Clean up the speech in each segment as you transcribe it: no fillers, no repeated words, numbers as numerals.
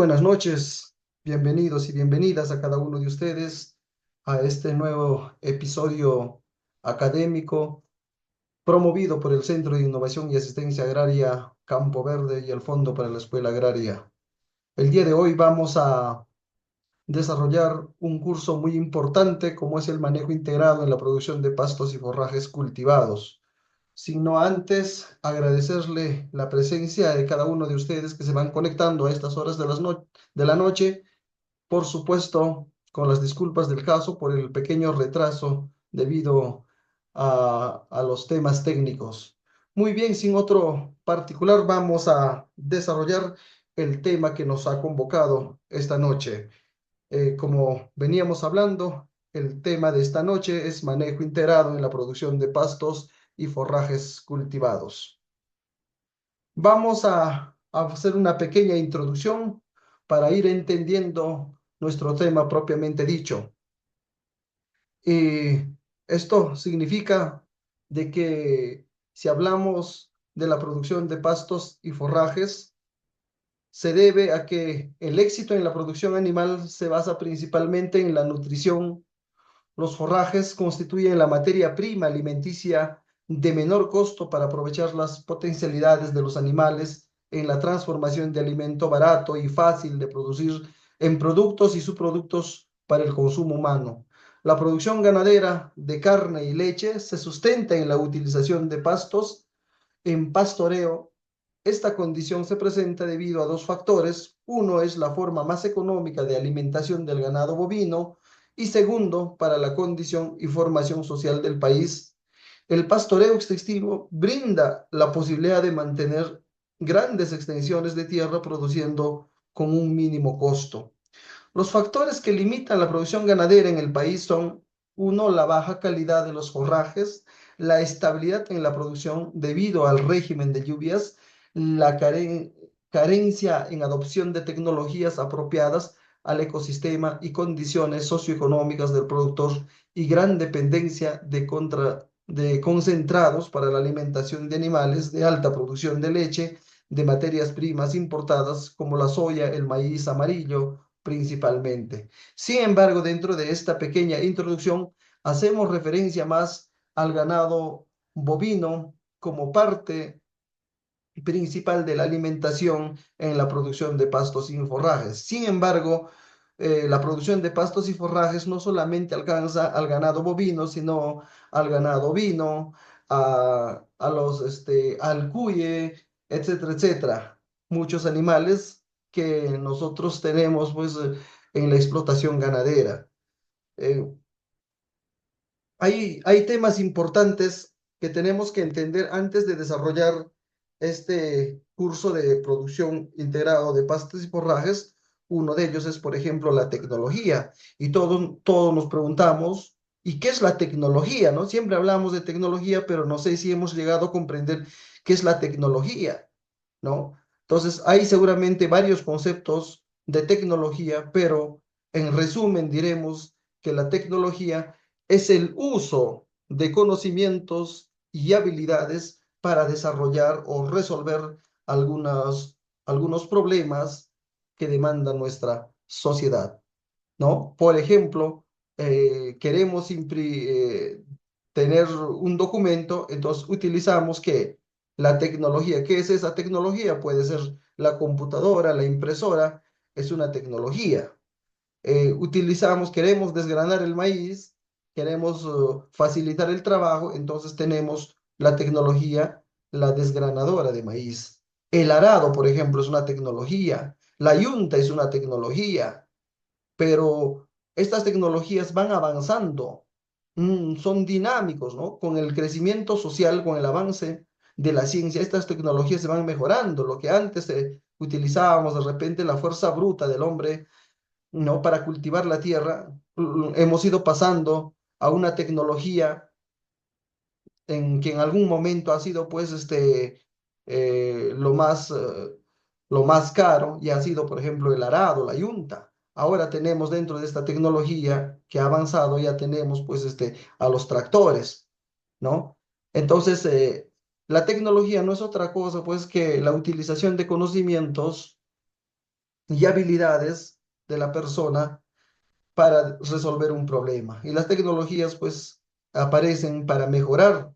buenas noches, bienvenidos y bienvenidas a cada uno de ustedes a este nuevo episodio académico promovido por el Centro de Innovación y Asistencia Agraria Campo Verde y el Fondo para la Escuela Agraria. El día de hoy vamos a desarrollar un curso muy importante como es el manejo integrado en la producción de pastos y forrajes cultivados. Sino antes agradecerle la presencia de cada uno de ustedes que se van conectando a estas horas de la noche, por supuesto, con las disculpas del caso por el pequeño retraso debido a los temas técnicos. Muy bien, sin otro particular, vamos a desarrollar el tema que nos ha convocado esta noche. Como veníamos hablando, el tema de esta noche es manejo integrado en la producción de pastos y forrajes cultivados. Vamos a hacer una pequeña introducción para ir entendiendo nuestro tema propiamente dicho. Y esto significa de que si hablamos de la producción de pastos y forrajes, se debe a que el éxito en la producción animal se basa principalmente en la nutrición. Los forrajes constituyen la materia prima alimenticia de menor costo para aprovechar las potencialidades de los animales en la transformación de alimento barato y fácil de producir en productos y subproductos para el consumo humano. La producción ganadera de carne y leche se sustenta en la utilización de pastos en pastoreo. Esta condición se presenta debido a dos factores. Uno es la forma más económica de alimentación del ganado bovino y segundo, para la condición y formación social del país. El pastoreo extensivo brinda la posibilidad de mantener grandes extensiones de tierra produciendo con un mínimo costo. Los factores que limitan la producción ganadera en el país son, uno, la baja calidad de los forrajes, la estabilidad en la producción debido al régimen de lluvias, la carencia en adopción de tecnologías apropiadas al ecosistema y condiciones socioeconómicas del productor y gran dependencia de concentrados para la alimentación de animales de alta producción de leche, de materias primas importadas como la soya, el maíz amarillo, principalmente. Sin embargo, dentro de esta pequeña introducción, hacemos referencia más al ganado bovino como parte principal de la alimentación en la producción de pastos y forrajes. Sin embargo, la producción de pastos y forrajes no solamente alcanza al ganado bovino, sino al ganado ovino, al cuye, etcétera, etcétera. Muchos animales que nosotros tenemos pues en la explotación ganadera. Eh, hay temas importantes que tenemos que entender antes de desarrollar este curso de producción integrado de pastos y forrajes. Uno de ellos es, por ejemplo, la tecnología. Y todos nos preguntamos, ¿y qué es la tecnología? ¿No? Siempre hablamos de tecnología, pero no sé si hemos llegado a comprender qué es la tecnología, ¿no? Entonces, hay seguramente varios conceptos de tecnología, pero en resumen diremos que la tecnología es el uso de conocimientos y habilidades para desarrollar o resolver algunos problemas que demanda nuestra sociedad, ¿no? Por ejemplo, queremos tener un documento, entonces utilizamos que la tecnología. ¿Qué es esa tecnología? Puede ser la computadora, la impresora, es una tecnología. Queremos desgranar el maíz, queremos facilitar el trabajo, entonces tenemos la tecnología, la desgranadora de maíz. El arado, por ejemplo, es una tecnología. La yunta es una tecnología, pero estas tecnologías van avanzando, son dinámicos, ¿no? Con el crecimiento social, con el avance de la ciencia, estas tecnologías se van mejorando. Lo que antes utilizábamos de repente la fuerza bruta del hombre, ¿no? Para cultivar la tierra, hemos ido pasando a una tecnología en que en algún momento ha sido pues eh, lo más, eh, lo más caro y ha sido, por ejemplo, el arado, la yunta. Ahora tenemos dentro de esta tecnología que ha avanzado, ya tenemos pues a los tractores, ¿no? Entonces, la tecnología no es otra cosa pues que la utilización de conocimientos y habilidades de la persona para resolver un problema. Y las tecnologías, pues, aparecen para mejorar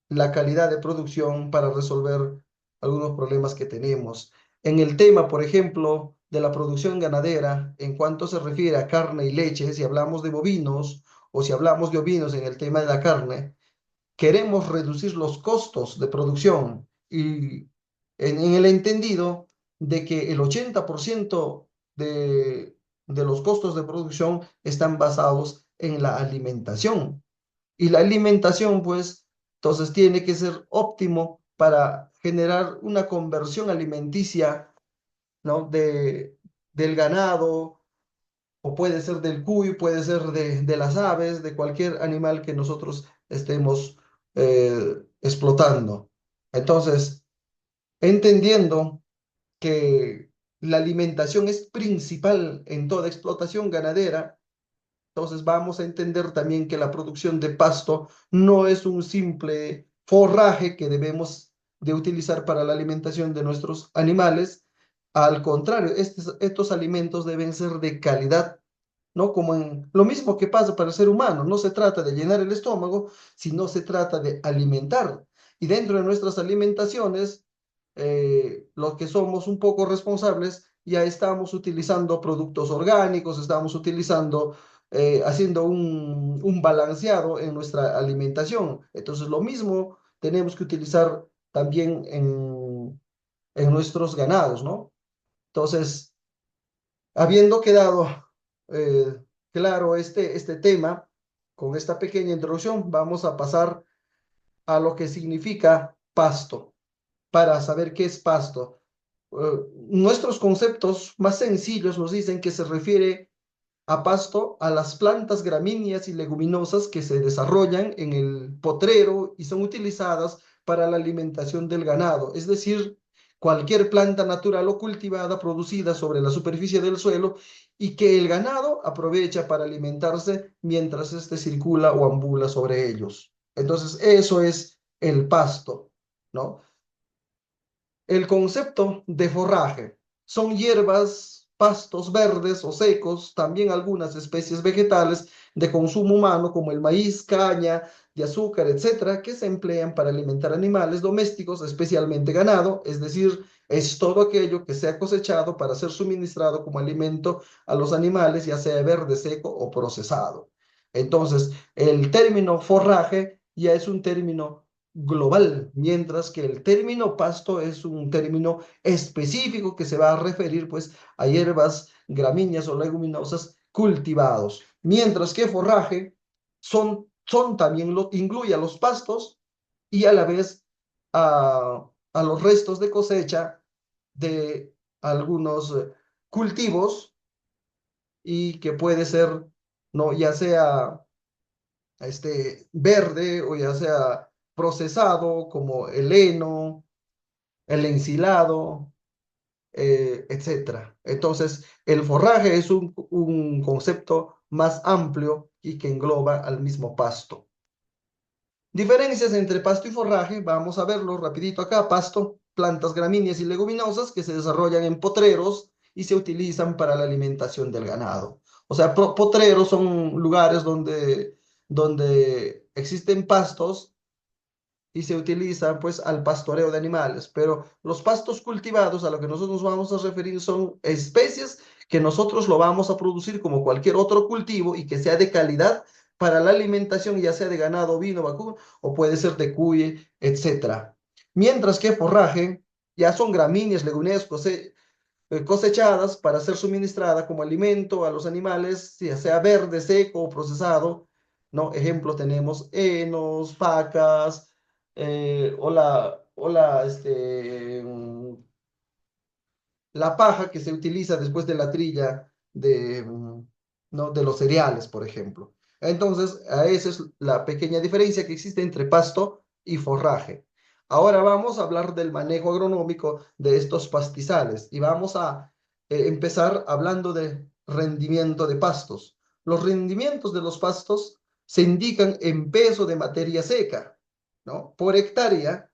la calidad de producción, para resolver algunos problemas que tenemos. En el tema, por ejemplo, de la producción ganadera, en cuanto se refiere a carne y leche, si hablamos de bovinos o si hablamos de ovinos en el tema de la carne, queremos reducir los costos de producción y en el entendido de que el 80% de los costos de producción están basados en la alimentación. Y la alimentación, pues, entonces tiene que ser óptimo para generar una conversión alimenticia, ¿no? Del ganado, o puede ser del cuy, puede ser de las aves, de cualquier animal que nosotros estemos explotando. Entonces, entendiendo que la alimentación es principal en toda explotación ganadera, entonces vamos a entender también que la producción de pasto no es un simple forraje que debemos de utilizar para la alimentación de nuestros animales. Al contrario, estos alimentos deben ser de calidad, ¿no? Como en lo mismo que pasa para el ser humano, no se trata de llenar el estómago, sino se trata de alimentar. Y dentro de nuestras alimentaciones, los que somos un poco responsables, ya estamos utilizando productos orgánicos, estamos utilizando, haciendo un balanceado en nuestra alimentación. Entonces, lo mismo tenemos que utilizar también en nuestros ganados, ¿no? Entonces, habiendo quedado claro este tema, con esta pequeña introducción, vamos a pasar a lo que significa pasto, para saber qué es pasto. Nuestros conceptos más sencillos nos dicen que se refiere a pasto a las plantas gramíneas y leguminosas que se desarrollan en el potrero y son utilizadas para la alimentación del ganado, es decir, cualquier planta natural o cultivada producida sobre la superficie del suelo y que el ganado aprovecha para alimentarse mientras éste circula o ambula sobre ellos. Entonces, eso es el pasto, ¿no? El concepto de forraje son hierbas, pastos verdes o secos, también algunas especies vegetales de consumo humano como el maíz, caña de azúcar, etcétera, que se emplean para alimentar animales domésticos, especialmente ganado, es decir, es todo aquello que sea cosechado para ser suministrado como alimento a los animales, ya sea verde, seco o procesado. Entonces, el término forraje ya es un término global, mientras que el término pasto es un término específico que se va a referir pues a hierbas, gramíneas o leguminosas cultivados, mientras que forraje son también incluye a los pastos y a la vez a los restos de cosecha de algunos cultivos y que puede ser, no, ya sea verde o ya sea procesado como el heno, el ensilado, etcétera. Entonces, el forraje es un concepto más amplio y que engloba al mismo pasto. Diferencias entre pasto y forraje, vamos a verlo rapidito acá. Pasto, plantas gramíneas y leguminosas que se desarrollan en potreros y se utilizan para la alimentación del ganado. O sea, potreros son lugares donde existen pastos y se utiliza pues al pastoreo de animales, pero los pastos cultivados a lo que nosotros nos vamos a referir son especies que nosotros lo vamos a producir como cualquier otro cultivo y que sea de calidad para la alimentación, ya sea de ganado, vino, vacuno o puede ser de cuy, etcétera. Mientras que forraje ya son gramíneas, leguminosas, cosechadas para ser suministrada como alimento a los animales, ya sea verde, seco o procesado, ¿no? Ejemplo, tenemos henos, vacas, la paja que se utiliza después de la trilla ¿no? de los cereales, por ejemplo. Entonces, esa es la pequeña diferencia que existe entre pasto y forraje. Ahora vamos a hablar del manejo agronómico de estos pastizales y vamos a empezar hablando de rendimiento de pastos. Los rendimientos de los pastos se indican en peso de materia seca, ¿no? Por hectárea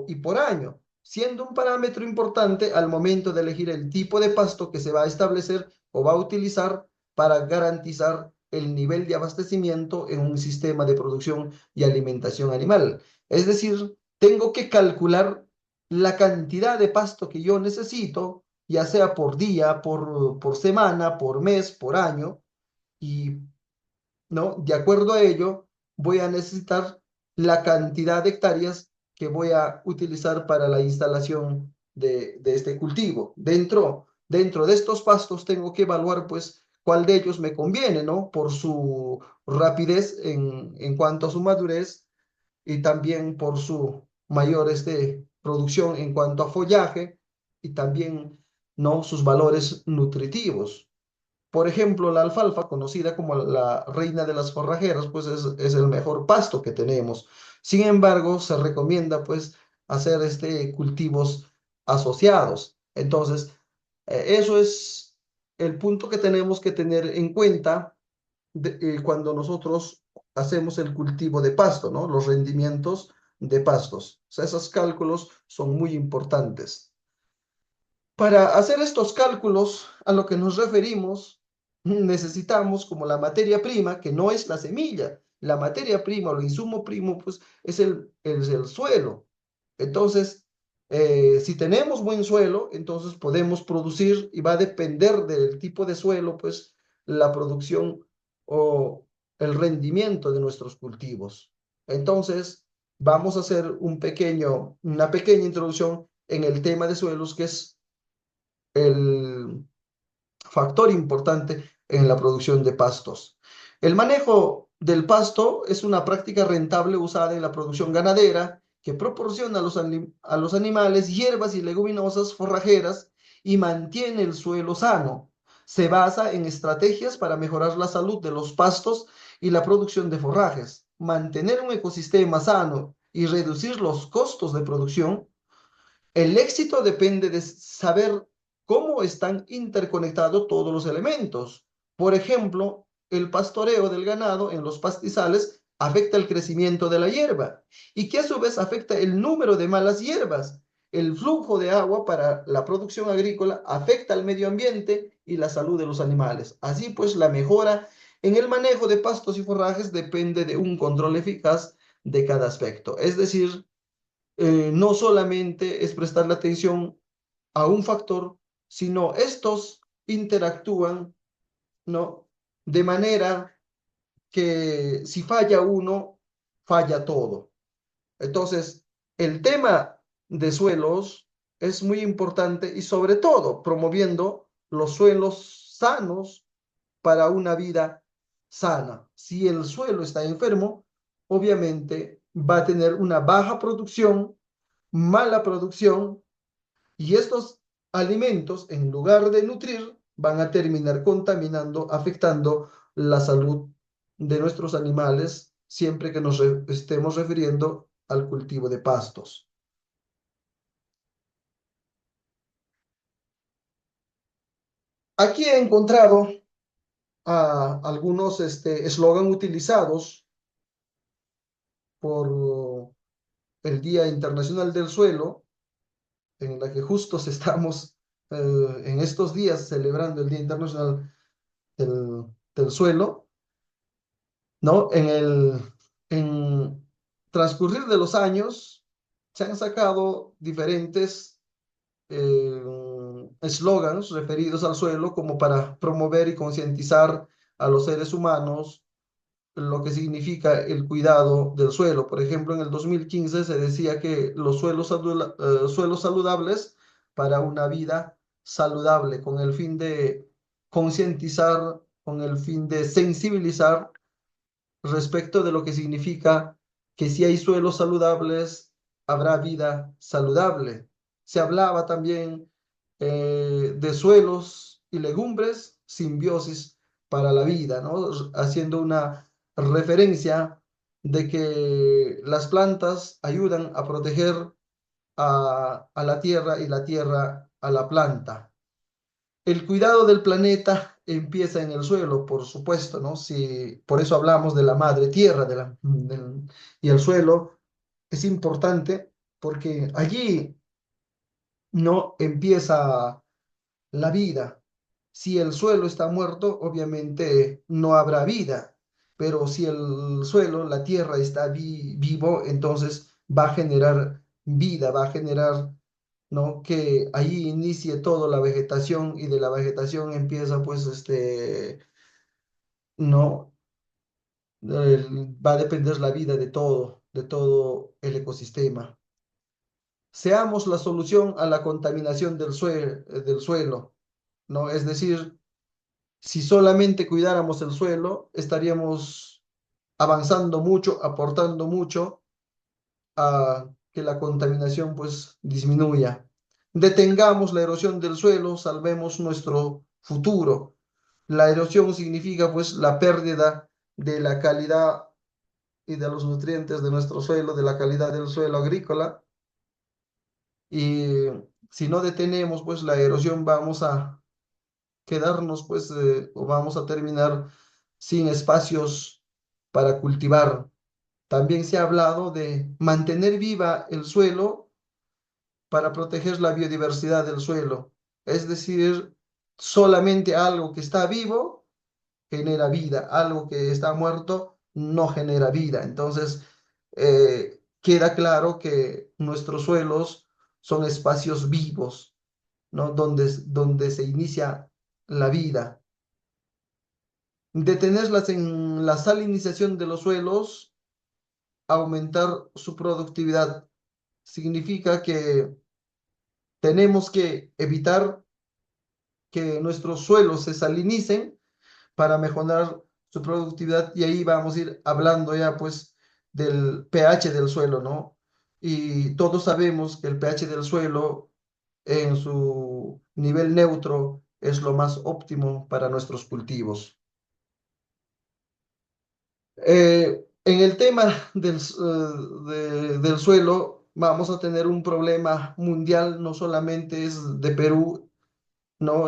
y por año. siendo un parámetro importante al momento de elegir el tipo de pasto que se va a establecer o va a utilizar para garantizar el nivel de abastecimiento en un sistema de producción y alimentación animal. Es decir, tengo que calcular la cantidad de pasto que yo necesito, ya sea por día, por semana, por mes, por año, y ¿no? De acuerdo a ello, voy a necesitar la cantidad de hectáreas que voy a utilizar para la instalación de este cultivo. Dentro de estos pastos tengo que evaluar, pues, cuál de ellos me conviene, ¿no? Por su rapidez en cuanto a su madurez y también por su mayor producción en cuanto a follaje y también, ¿no? Sus valores nutritivos. Por ejemplo, la alfalfa, conocida como la reina de las forrajeras, pues es el mejor pasto que tenemos. Sin embargo, se recomienda pues hacer cultivos asociados. Entonces, eso es el punto que tenemos que tener en cuenta cuando nosotros hacemos el cultivo de pasto, ¿no? Los rendimientos de pastos. O sea, esos cálculos son muy importantes. Para hacer estos cálculos a lo que nos referimos, necesitamos como la materia prima, que no es la semilla, la materia prima o el insumo primo, pues es el suelo. Entonces, si tenemos buen suelo, entonces podemos producir y va a depender del tipo de suelo, pues la producción o el rendimiento de nuestros cultivos. Entonces, vamos a hacer una pequeña introducción en el tema de suelos, que es el factor importante en la producción de pastos. El manejo del pasto es una práctica rentable usada en la producción ganadera que proporciona a los animales hierbas y leguminosas forrajeras y mantiene el suelo sano. Se basa en estrategias para mejorar la salud de los pastos y la producción de forrajes, mantener un ecosistema sano y reducir los costos de producción. El éxito depende de saber cómo están interconectados todos los elementos. Por ejemplo, el pastoreo del ganado en los pastizales afecta el crecimiento de la hierba y que a su vez afecta el número de malas hierbas. El flujo de agua para la producción agrícola afecta al medio ambiente y la salud de los animales. Así pues, la mejora en el manejo de pastos y forrajes depende de un control eficaz de cada aspecto. Es decir, no solamente es prestarle atención a un factor, sino estos interactúan, ¿no? De manera que si falla uno, falla todo. Entonces, el tema de suelos es muy importante y sobre todo promoviendo los suelos sanos para una vida sana. Si el suelo está enfermo, obviamente va a tener una baja producción, mala producción, y estos alimentos, en lugar de nutrir, van a terminar contaminando, afectando la salud de nuestros animales, siempre que nos estemos refiriendo al cultivo de pastos. Aquí he encontrado algunos eslogan utilizados por el Día Internacional del Suelo, en la que justo estamos en estos días celebrando el Día Internacional del Suelo, ¿no? En transcurrir de los años se han sacado diferentes eslogans referidos al suelo como para promover y concientizar a los seres humanos lo que significa el cuidado del suelo. Por ejemplo, en el 2015 se decía que los suelos saludables para una vida saludable, con el fin de concientizar, con el fin de sensibilizar respecto de lo que significa que si hay suelos saludables, habrá vida saludable. Se hablaba también de suelos y legumbres, simbiosis para la vida, ¿no? Haciendo una referencia de que las plantas ayudan a proteger a la tierra y la tierra a la planta. El cuidado del planeta empieza en el suelo, por supuesto, ¿no? Si, por eso hablamos de la madre tierra, y el suelo es importante porque allí no empieza la vida. Si el suelo está muerto, obviamente no habrá vida, pero si el suelo, la tierra está vivo, entonces va a generar vida, va a generar, ¿no? Que ahí inicie toda la vegetación y de la vegetación empieza pues ¿no? Va a depender la vida de todo el ecosistema. Seamos la solución a la contaminación del suelo, ¿no? Es decir, si solamente cuidáramos el suelo, estaríamos avanzando mucho, aportando mucho a que la contaminación pues disminuya. Detengamos la erosión del suelo, salvemos nuestro futuro. La erosión significa pues la pérdida de la calidad y de los nutrientes de nuestro suelo, de la calidad del suelo agrícola. Y si no detenemos pues la erosión, vamos a quedarnos pues o vamos a terminar sin espacios para cultivar. También se ha hablado de mantener viva el suelo para proteger la biodiversidad del suelo. Es decir, solamente algo que está vivo genera vida, algo que está muerto no genera vida. Entonces, queda claro que nuestros suelos son espacios vivos, ¿no? Donde se inicia la vida. Detenerlas en la salinización de los suelos, aumentar su productividad. Significa que tenemos que evitar que nuestros suelos se salinicen para mejorar su productividad y ahí vamos a ir hablando ya pues del pH del suelo, ¿no? Y todos sabemos que el pH del suelo en su nivel neutro es lo más óptimo para nuestros cultivos. En el tema del suelo, vamos a tener un problema mundial, no solamente es de Perú, ¿no?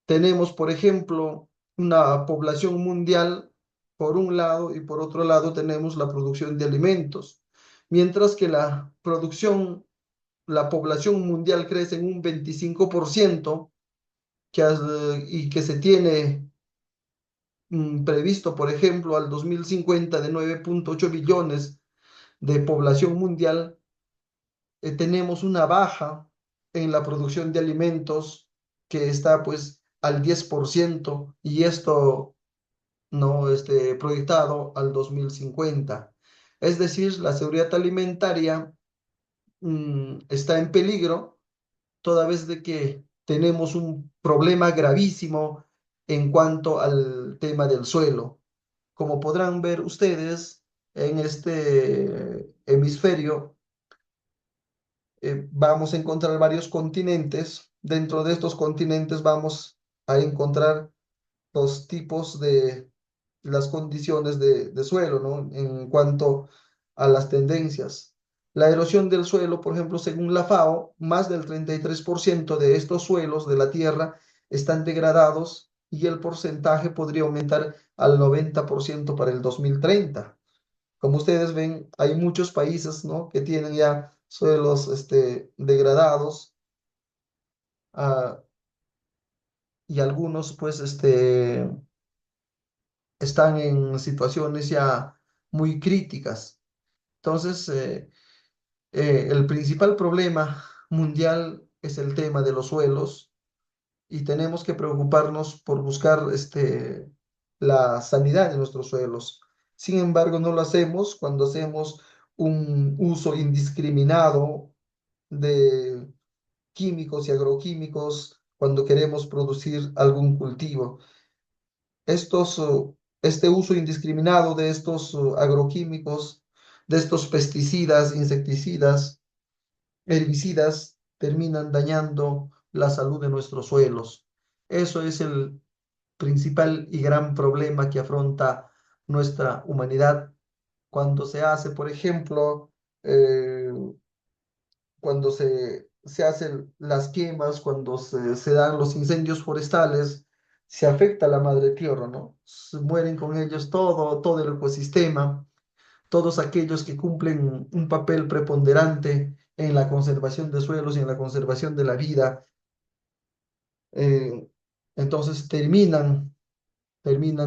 Tenemos, por ejemplo, una población mundial por un lado y por otro lado tenemos la producción de alimentos. Mientras que la población mundial crece en un 25%, y que se tiene previsto, por ejemplo, al 2050 de 9,8 billones de población mundial, tenemos una baja en la producción de alimentos que está pues al 10% y esto no proyectado al 2050. Es decir, la seguridad alimentaria está en peligro toda vez de que tenemos un problema gravísimo en cuanto al tema del suelo. Como podrán ver ustedes en este hemisferio, vamos a encontrar varios continentes. Dentro de estos continentes vamos a encontrar dos tipos de las condiciones de suelo, ¿no? En cuanto a las tendencias. La erosión del suelo, por ejemplo, según la FAO, más del 33% de estos suelos de la Tierra están degradados y el porcentaje podría aumentar al 90% para el 2030. Como ustedes ven, hay muchos países, ¿no? Que tienen ya suelos degradados, ah, y algunos pues están en situaciones ya muy críticas. Entonces, el principal problema mundial es el tema de los suelos y tenemos que preocuparnos por buscar la sanidad de nuestros suelos. Sin embargo, no lo hacemos cuando hacemos un uso indiscriminado de químicos y agroquímicos cuando queremos producir algún cultivo. Este uso indiscriminado de estos agroquímicos, de estos pesticidas, insecticidas, herbicidas, terminan dañando la salud de nuestros suelos. Eso es el principal y gran problema que afronta nuestra humanidad cuando se hace, por ejemplo, cuando se hacen las quemas, cuando se dan los incendios forestales, se afecta a la madre tierra, ¿no? Se mueren con ellos todo el ecosistema, todos aquellos que cumplen un papel preponderante en la conservación de suelos y en la conservación de la vida. eh, entonces terminan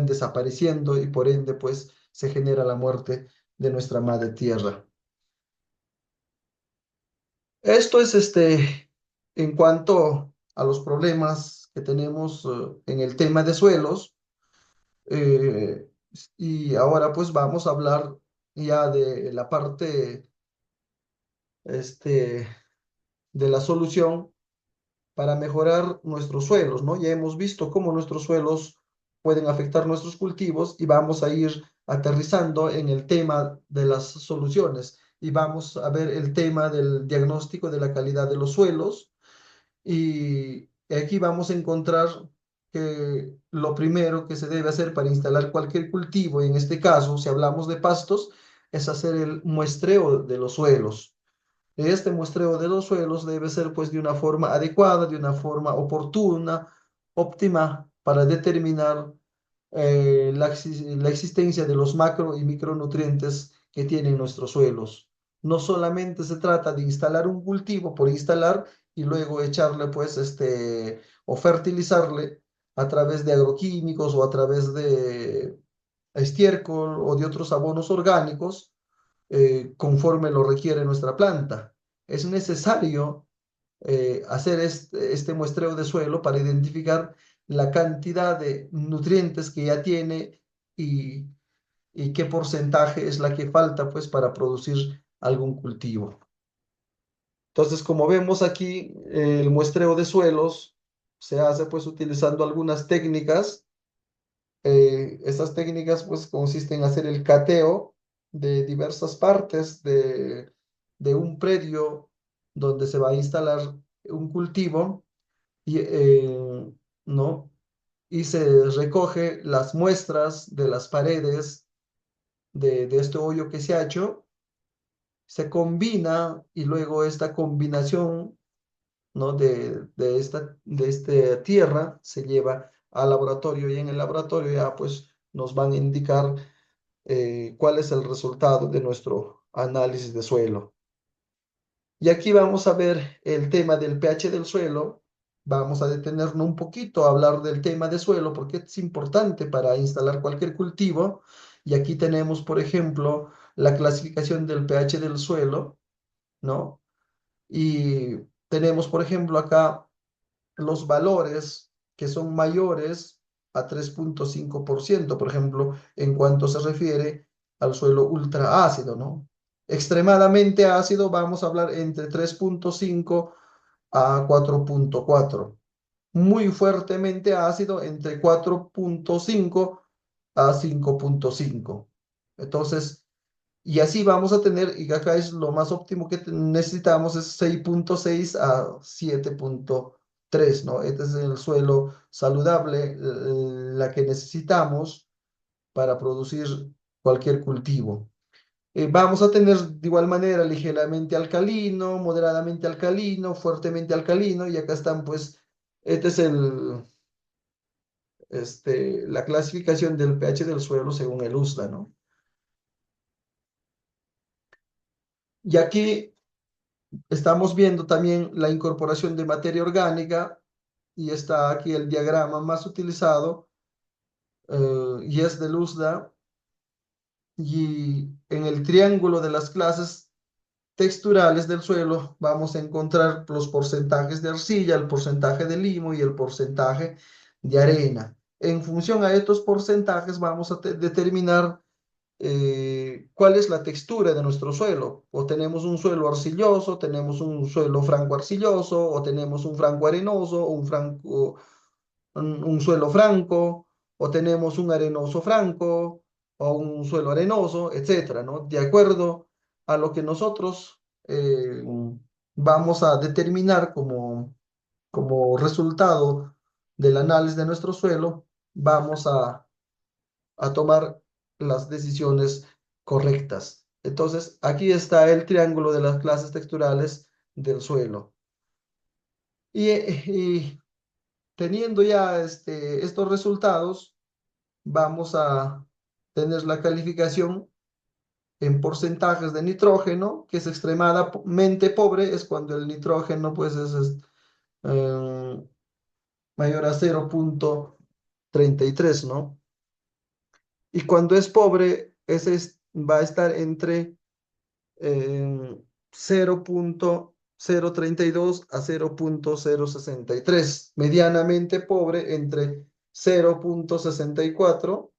desapareciendo y por ende pues se genera la muerte de nuestra madre tierra. Esto es en cuanto a los problemas que tenemos en el tema de suelos. eh, y ahora pues vamos a hablar ya de la parte este, de la solución para mejorar nuestros suelos, ¿no? Ya hemos visto cómo nuestros suelos pueden afectar nuestros cultivos y vamos a ir aterrizando en el tema de las soluciones y vamos a ver el tema del diagnóstico de la calidad de los suelos y aquí vamos a encontrar que lo primero que se debe hacer para instalar cualquier cultivo, y en este caso, si hablamos de pastos, es hacer el muestreo de los suelos. Este muestreo de los suelos debe ser pues de una forma adecuada, de una forma oportuna, óptima, para determinar la existencia de los macro y micronutrientes que tienen nuestros suelos. No solamente se trata de instalar un cultivo por instalar y luego echarle pues o fertilizarle a través de agroquímicos o a través de estiércol o de otros abonos orgánicos conforme lo requiere nuestra planta. Es necesario hacer este muestreo de suelo para identificar la cantidad de nutrientes que ya tiene y, y qué porcentaje es la que falta pues para producir algún cultivo. Entonces, como vemos aquí, el muestreo de suelos se hace pues utilizando algunas técnicas. Estas técnicas pues consisten en hacer el cateo de diversas partes de un predio donde se va a instalar un cultivo y, ¿no? Y se recoge las muestras de las paredes de este hoyo que se ha hecho, se combina y luego esta combinación, ¿no? de esta tierra se lleva al laboratorio y en el laboratorio ya pues nos van a indicar cuál es el resultado de nuestro análisis de suelo. Y aquí vamos a ver el tema del pH del suelo. Vamos a detenernos un poquito a hablar del tema de suelo porque es importante para instalar cualquier cultivo. Y aquí tenemos, por ejemplo, la clasificación del pH del suelo, ¿no? Y tenemos, por ejemplo, acá los valores que son mayores a 3,5%, por ejemplo, en cuanto se refiere al suelo ultra ácido, ¿no? Extremadamente ácido, vamos a hablar entre 3,5 a 4,4. Muy fuertemente ácido, entre 4,5 a 5,5. Entonces, y así vamos a tener, y acá es lo más óptimo que necesitamos, es 6,6 a 7,3, ¿no? Este es el suelo saludable, la que necesitamos para producir cualquier cultivo. Vamos a tener de igual manera ligeramente alcalino, moderadamente alcalino, fuertemente alcalino, y acá están pues, este es la clasificación del pH del suelo según el USDA, ¿no? Y aquí estamos viendo también la incorporación de materia orgánica y está aquí el diagrama más utilizado y es del USDA y en el triángulo de las clases texturales del suelo vamos a encontrar los porcentajes de arcilla, el porcentaje de limo y el porcentaje de arena. En función a estos porcentajes vamos a determinar cuál es la textura de nuestro suelo. O tenemos un suelo arcilloso, tenemos un suelo franco arcilloso, o tenemos un franco arenoso, un suelo franco, o tenemos un arenoso franco, o un suelo arenoso, etcétera, ¿no? De acuerdo a lo que nosotros vamos a determinar como resultado del análisis de nuestro suelo, vamos a tomar las decisiones correctas. Entonces, aquí está el triángulo de las clases texturales del suelo. Y teniendo ya estos resultados, vamos a tener la calificación en porcentajes de nitrógeno, que es extremadamente pobre, es cuando el nitrógeno pues es, eh, mayor a 0,33, ¿no? Y cuando es pobre, va a estar entre 0,032 a 0,063, medianamente pobre entre 0,64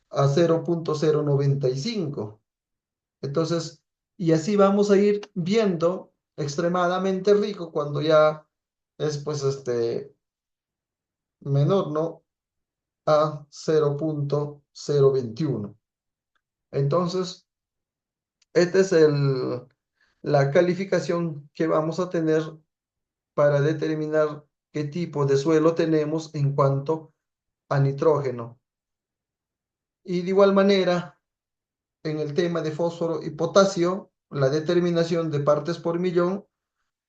a 0,095. Entonces, y así vamos a ir viendo extremadamente rico cuando ya es pues menor, ¿no? A 0,021. Entonces, esta es la calificación que vamos a tener para determinar qué tipo de suelo tenemos en cuanto a nitrógeno. Y de igual manera, en el tema de fósforo y potasio, la determinación de partes por millón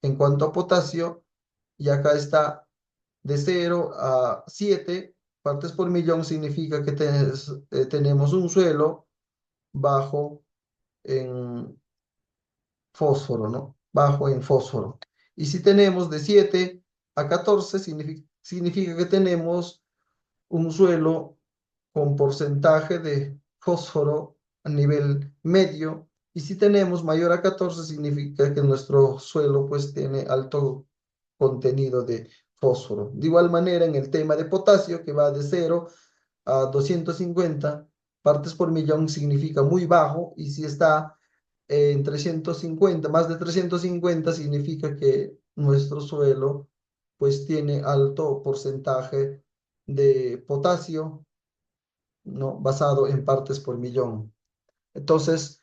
en cuanto a potasio, y acá está de 0 a 7 partes por millón, significa que tenemos un suelo bajo en fósforo, ¿no? Bajo en fósforo. Y si tenemos de 7 a 14, significa que tenemos un suelo con porcentaje de fósforo a nivel medio. Y si tenemos mayor a 14, significa que nuestro suelo pues tiene alto contenido de fósforo. De igual manera, en el tema de potasio, que va de 0 a 250 partes por millón, significa muy bajo. Y si está en 350, más de 350, significa que nuestro suelo pues tiene alto porcentaje de potasio, ¿no? Basado en partes por millón. Entonces,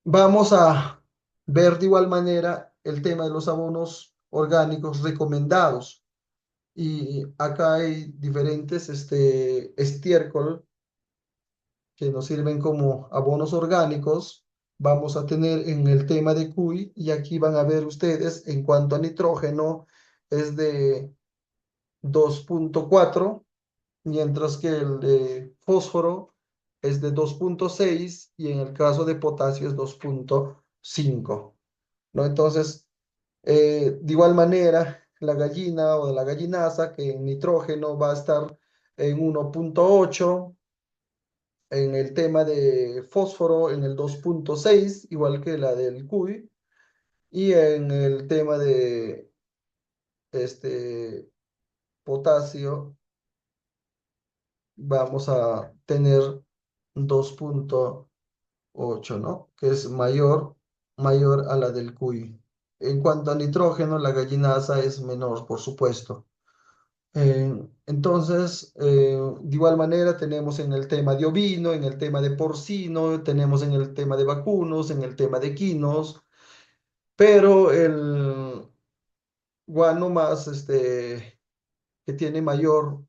vamos a ver de igual manera el tema de los abonos orgánicos recomendados. Y acá hay diferentes estiércol que nos sirven como abonos orgánicos. Vamos a tener en el tema de cuy, y aquí van a ver ustedes, en cuanto a nitrógeno, es de 2,4, mientras que el de fósforo es de 2,6 y en el caso de potasio es 2,5, ¿no? Entonces, de igual manera, la gallina o la gallinaza, que en nitrógeno va a estar en 1,8, en el tema de fósforo en el 2,6, igual que la del cuy, y en el tema de este potasio vamos a tener 2,8, ¿no? Que es mayor a la del cuy. En cuanto a nitrógeno, la gallinaza es menor, por supuesto. Entonces, de igual manera tenemos en el tema de ovino, en el tema de porcino, tenemos en el tema de vacunos, en el tema de equinos, pero el guano más, que tiene mayor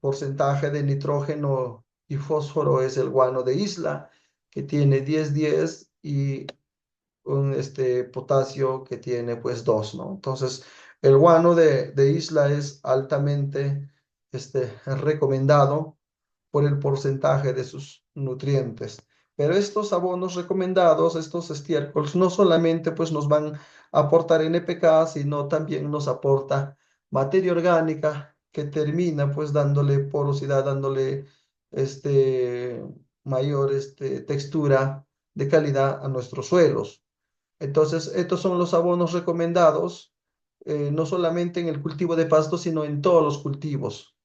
porcentaje de nitrógeno y fósforo es el guano de isla, que tiene 10,10, y un potasio que tiene pues 2, ¿no? Entonces, el guano de isla es altamente recomendado por el porcentaje de sus nutrientes. Pero estos abonos recomendados, estos estiércoles, no solamente pues nos van a aportar NPK, sino también nos aporta materia orgánica que termina pues dándole porosidad, dándole mayor textura de calidad a nuestros suelos. Entonces, estos son los abonos recomendados, no solamente en el cultivo de pasto, sino en todos los cultivos.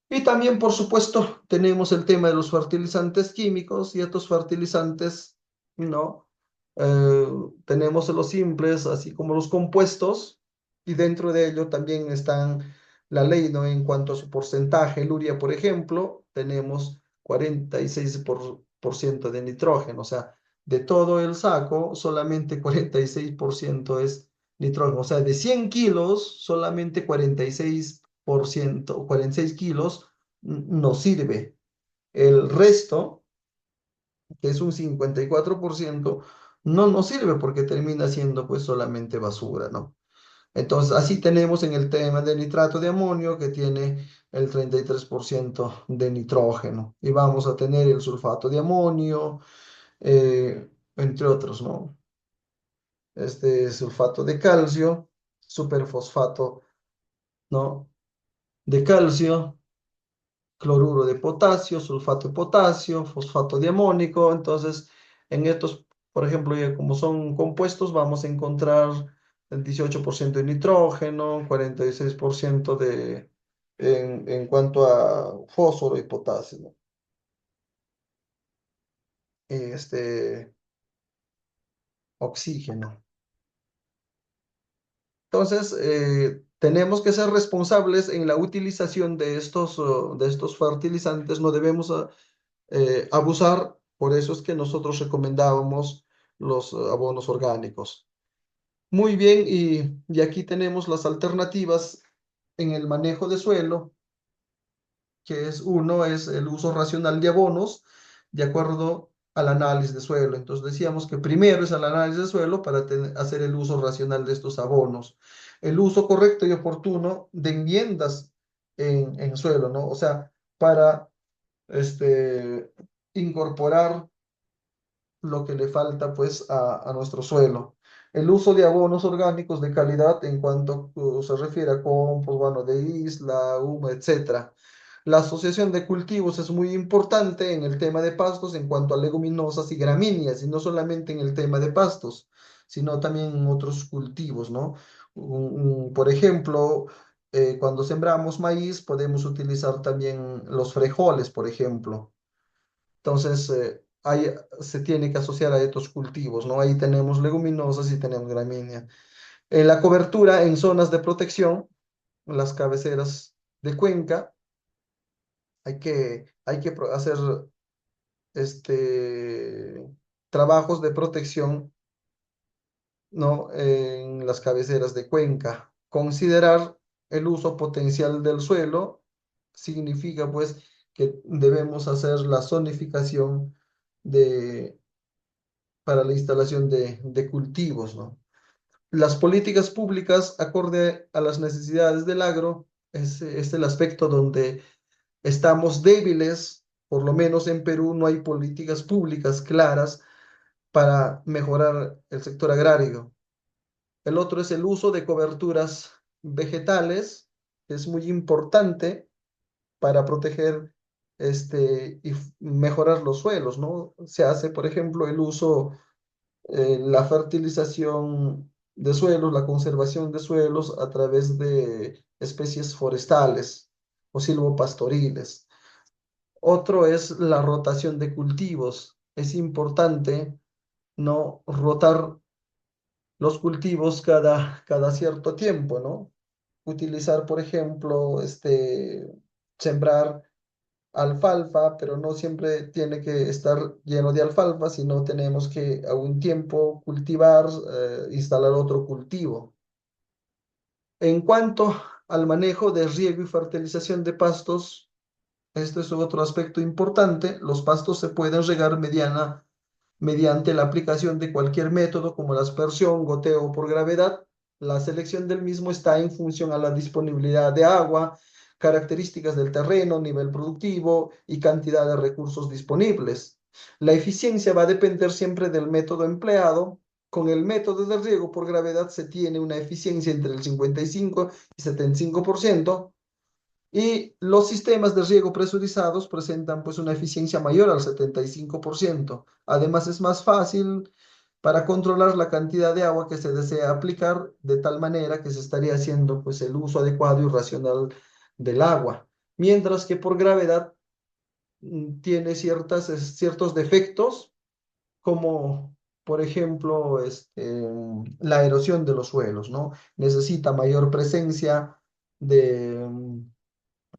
Y también, por supuesto, tenemos el tema de los fertilizantes químicos, y estos fertilizantes, ¿no? Eh, Tenemos los simples, así como los compuestos, y dentro de ello también están la ley, ¿no? En cuanto a su porcentaje, el urea, por ejemplo, tenemos 46% de nitrógeno, o sea, de todo el saco, solamente 46% es nitrógeno, o sea, de 100 kilos, solamente 46%, 46 kilos nos sirve. El resto, que es un 54%, no nos sirve porque termina siendo pues solamente basura, ¿no? Entonces, así tenemos en el tema del nitrato de amonio que tiene el 33% de nitrógeno. Y vamos a tener el sulfato de amonio, entre otros, ¿no? Este sulfato de calcio, superfosfato, ¿no? De calcio, cloruro de potasio, sulfato de potasio, fosfato de amónico. Entonces, en estos, por ejemplo, ya como son compuestos, vamos a encontrar el 18% de nitrógeno, 46% en cuanto a fósforo y potasio, ¿no? Este, oxígeno. Entonces, tenemos que ser responsables en la utilización de estos fertilizantes. No debemos abusar. Por eso es que nosotros recomendábamos los abonos orgánicos. Muy bien, y aquí tenemos las alternativas en el manejo de suelo, que es uno, es el uso racional de abonos de acuerdo al análisis de suelo. Entonces decíamos que primero es el análisis de suelo para hacer el uso racional de estos abonos. El uso correcto y oportuno de enmiendas en suelo, ¿no? O sea, para incorporar lo que le falta pues a nuestro suelo. El uso de abonos orgánicos de calidad en cuanto se refiere a compost, bueno, de isla, humo, etcétera. La asociación de cultivos es muy importante en el tema de pastos en cuanto a leguminosas y gramíneas, y no solamente en el tema de pastos, sino también en otros cultivos, ¿no? Por ejemplo, cuando sembramos maíz, podemos utilizar también los frijoles, por ejemplo. Entonces, ahí se tiene que asociar a estos cultivos, ¿no? Ahí tenemos leguminosas y tenemos gramínea. La cobertura en zonas de protección, las cabeceras de cuenca, hacer este, trabajos de protección, ¿no? En las cabeceras de cuenca. Considerar el uso potencial del suelo significa, pues, que debemos hacer la zonificación de para la instalación de cultivos, ¿no? Las políticas públicas acorde a las necesidades del agro es el aspecto donde estamos débiles. Por lo menos en Perú no hay políticas públicas claras para mejorar el sector agrario. El otro es el uso de coberturas vegetales, que es muy importante para proteger y mejorar los suelos, ¿no? Se hace, por ejemplo, el uso la fertilización de suelos, la conservación de suelos a través de especies forestales o silvopastoriles. Otro es la rotación de cultivos. Es importante no rotar los cultivos cada cierto tiempo, ¿no? Utilizar, por ejemplo, sembrar alfalfa, pero no siempre tiene que estar lleno de alfalfa, sino tenemos que a un tiempo cultivar, instalar otro cultivo. En cuanto al manejo de riego y fertilización de pastos, este es otro aspecto importante. Los pastos se pueden regar mediante la aplicación de cualquier método como la aspersión, goteo por gravedad. La selección del mismo está en función a la disponibilidad de agua, características del terreno, nivel productivo y cantidad de recursos disponibles. La eficiencia va a depender siempre del método empleado. Con el método de riego por gravedad se tiene una eficiencia entre el 55 y 75%. Y los sistemas de riego presurizados presentan pues una eficiencia mayor al 75%. Además es más fácil para controlar la cantidad de agua que se desea aplicar de tal manera que se estaría haciendo pues el uso adecuado y racional del agua. Mientras que por gravedad tiene ciertos defectos como por ejemplo la erosión de los suelos, ¿no? Necesita mayor presencia de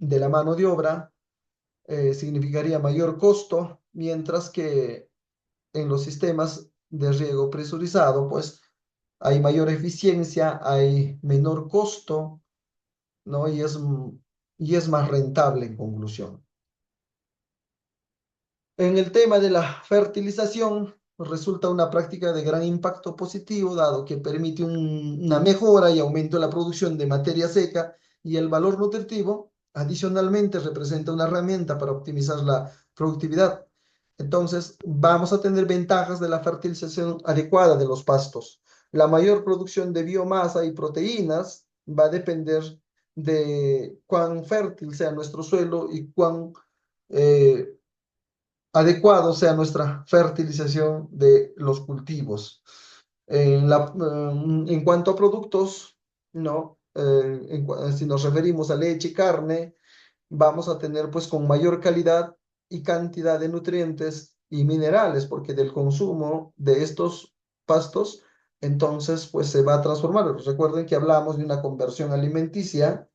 la mano de obra, significaría mayor costo, mientras que en los sistemas de riego presurizado, pues hay mayor eficiencia, hay menor costo, ¿no? Y es más rentable en conclusión. En el tema de la fertilización, resulta una práctica de gran impacto positivo, dado que permite una mejora y aumento de la producción de materia seca y el valor nutritivo. Adicionalmente, representa una herramienta para optimizar la productividad. Entonces, vamos a tener ventajas de la fertilización adecuada de los pastos. La mayor producción de biomasa y proteínas va a depender de cuán fértil sea nuestro suelo y cuán eh, adecuado sea nuestra fertilización de los cultivos. En cuanto a productos, ¿no? Si nos referimos a leche y carne, vamos a tener pues con mayor calidad y cantidad de nutrientes y minerales, porque del consumo de estos pastos, entonces pues se va a transformar. Recuerden que hablamos de una conversión alimenticia,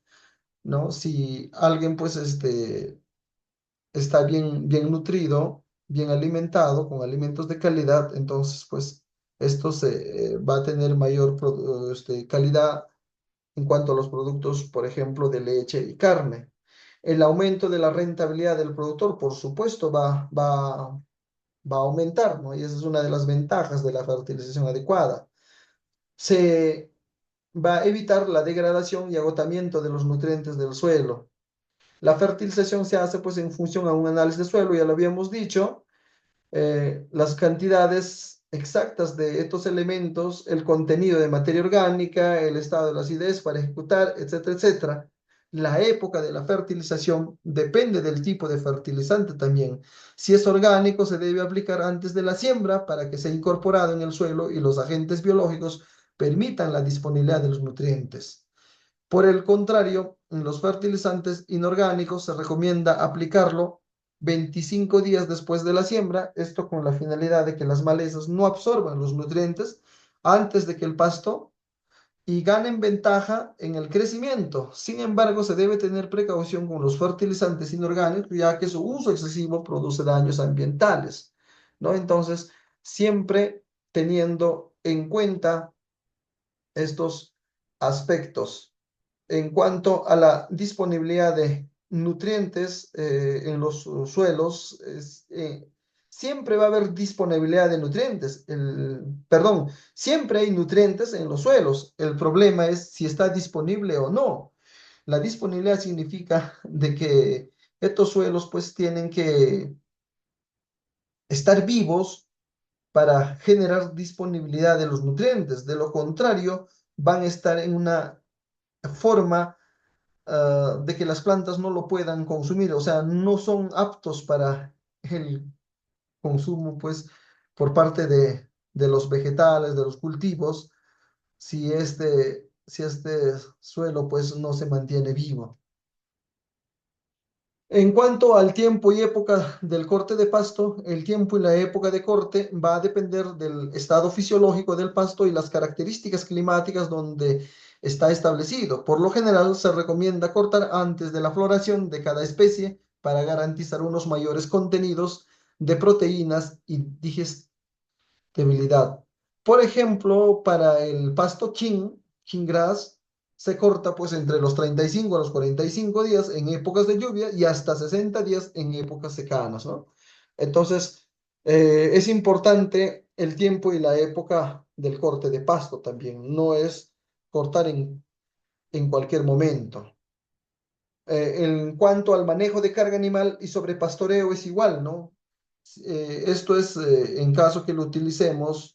¿no? Si alguien pues está bien nutrido, bien alimentado, con alimentos de calidad, entonces pues esto va a tener mayor calidad en cuanto a los productos, por ejemplo, de leche y carne. El aumento de la rentabilidad del productor, por supuesto, va a aumentar, ¿no? Y esa es una de las ventajas de la fertilización adecuada. Se va a evitar la degradación y agotamiento de los nutrientes del suelo. La fertilización se hace pues en función a un análisis de suelo, ya lo habíamos dicho, las cantidades exactas de estos elementos, el contenido de materia orgánica, el estado de la acidez para ejecutar, etcétera, etcétera. La época de la fertilización depende del tipo de fertilizante también. Si es orgánico, se debe aplicar antes de la siembra para que sea incorporado en el suelo y los agentes biológicos permitan la disponibilidad de los nutrientes. Por el contrario, en los fertilizantes inorgánicos se recomienda aplicarlo 25 días después de la siembra, esto con la finalidad de que las malezas no absorban los nutrientes antes de que el pasto y ganen ventaja en el crecimiento. Sin embargo, se debe tener precaución con los fertilizantes inorgánicos, ya que su uso excesivo produce daños ambientales, ¿no? Entonces, siempre teniendo en cuenta estos aspectos. En cuanto a la disponibilidad de nutrientes en los suelos, siempre va a haber disponibilidad de nutrientes. Perdón, siempre hay nutrientes en los suelos. El problema es si está disponible o no. La disponibilidad significa de que estos suelos pues tienen que estar vivos para generar disponibilidad de los nutrientes. De lo contrario, van a estar en una forma de que las plantas no lo puedan consumir, o sea, no son aptos para el consumo, pues, por parte de los vegetales, de los cultivos, si este suelo, pues, no se mantiene vivo. En cuanto al tiempo y época del corte de pasto, el tiempo y la época de corte va a depender del estado fisiológico del pasto y las características climáticas donde está establecido. Por lo general, se recomienda cortar antes de la floración de cada especie para garantizar unos mayores contenidos de proteínas y debilidad. Por ejemplo, para el pasto king grass, se corta pues entre los 35 a los 45 días en épocas de lluvia y hasta 60 días en épocas secanas, ¿no? Entonces, es importante el tiempo y la época del corte de pasto también, no es cortar en cualquier momento. En cuanto al manejo de carga animal y sobre pastoreo es igual, ¿no? Esto es en caso que lo utilicemos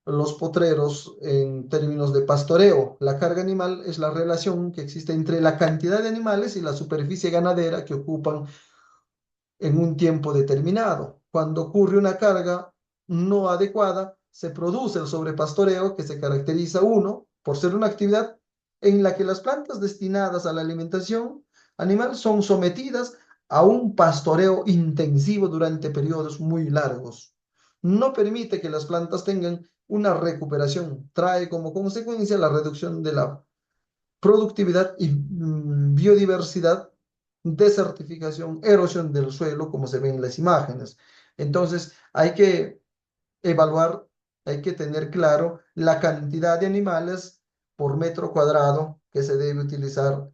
los potreros en términos de pastoreo. La carga animal es la relación que existe entre la cantidad de animales y la superficie ganadera que ocupan en un tiempo determinado. Cuando ocurre una carga no adecuada, se produce el sobrepastoreo que se caracteriza, uno, por ser una actividad en la que las plantas destinadas a la alimentación animal son sometidas a un pastoreo intensivo durante periodos muy largos. No permite que las plantas tengan una recuperación. Trae como consecuencia la reducción de la productividad y biodiversidad, desertificación, erosión del suelo, como se ven en las imágenes. Entonces, hay que evaluar, hay que tener claro la cantidad de animales por metro cuadrado que se debe utilizar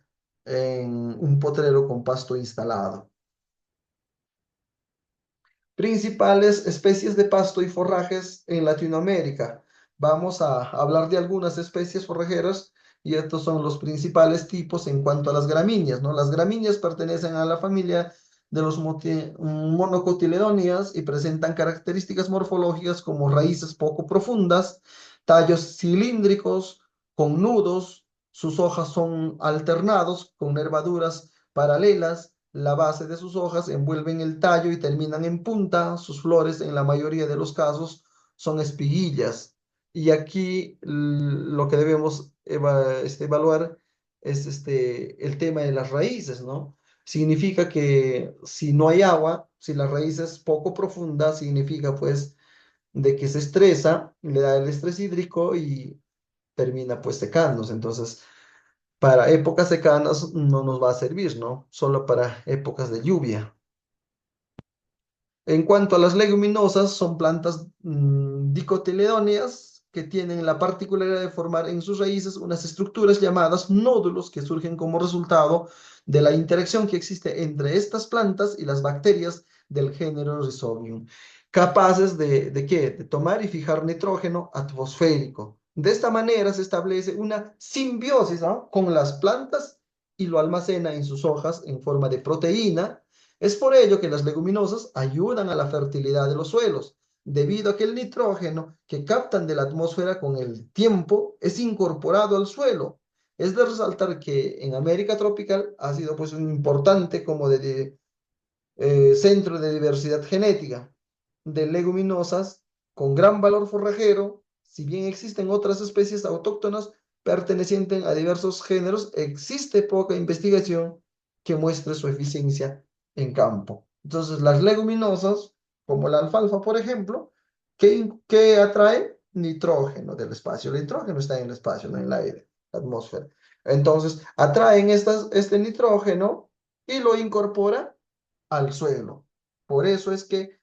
en un potrero con pasto instalado. Principales especies de pasto y forrajes en Latinoamérica. Vamos a hablar de algunas especies forrajeras y estos son los principales tipos en cuanto a las gramíneas, ¿no? Las gramíneas pertenecen a la familia de los monocotiledóneas y presentan características morfológicas como raíces poco profundas, tallos cilíndricos con nudos, sus hojas son alternados con nervaduras paralelas, la base de sus hojas envuelven el tallo y terminan en punta. Sus flores, en la mayoría de los casos, son espiguillas. Y aquí lo que debemos evaluar es el tema de las raíces, ¿no? Significa que si no hay agua, si la raíz es poco profunda, significa pues de que se estresa, le da el estrés hídrico y termina pues secándose. Entonces, para épocas secanas no nos va a servir, ¿no? Solo para épocas de lluvia. En cuanto a las leguminosas, son plantas dicotiledóneas que tienen la particularidad de formar en sus raíces unas estructuras llamadas nódulos que surgen como resultado de la interacción que existe entre estas plantas y las bacterias del género Rhizobium, capaces ¿de qué? De tomar y fijar nitrógeno atmosférico. De esta manera se establece una simbiosis, ¿no? Con las plantas y lo almacena en sus hojas en forma de proteína. Es por ello que las leguminosas ayudan a la fertilidad de los suelos, debido a que el nitrógeno que captan de la atmósfera con el tiempo es incorporado al suelo. Es de resaltar que en América tropical ha sido pues un importante como centro de diversidad genética de leguminosas con gran valor forrajero. Si bien existen otras especies autóctonas pertenecientes a diversos géneros, existe poca investigación que muestre su eficiencia en campo. Entonces, las leguminosas, como la alfalfa, por ejemplo, que atrae nitrógeno del espacio. El nitrógeno está en el espacio, no en el aire, la atmósfera. Entonces, atraen este nitrógeno y lo incorpora al suelo. Por eso es que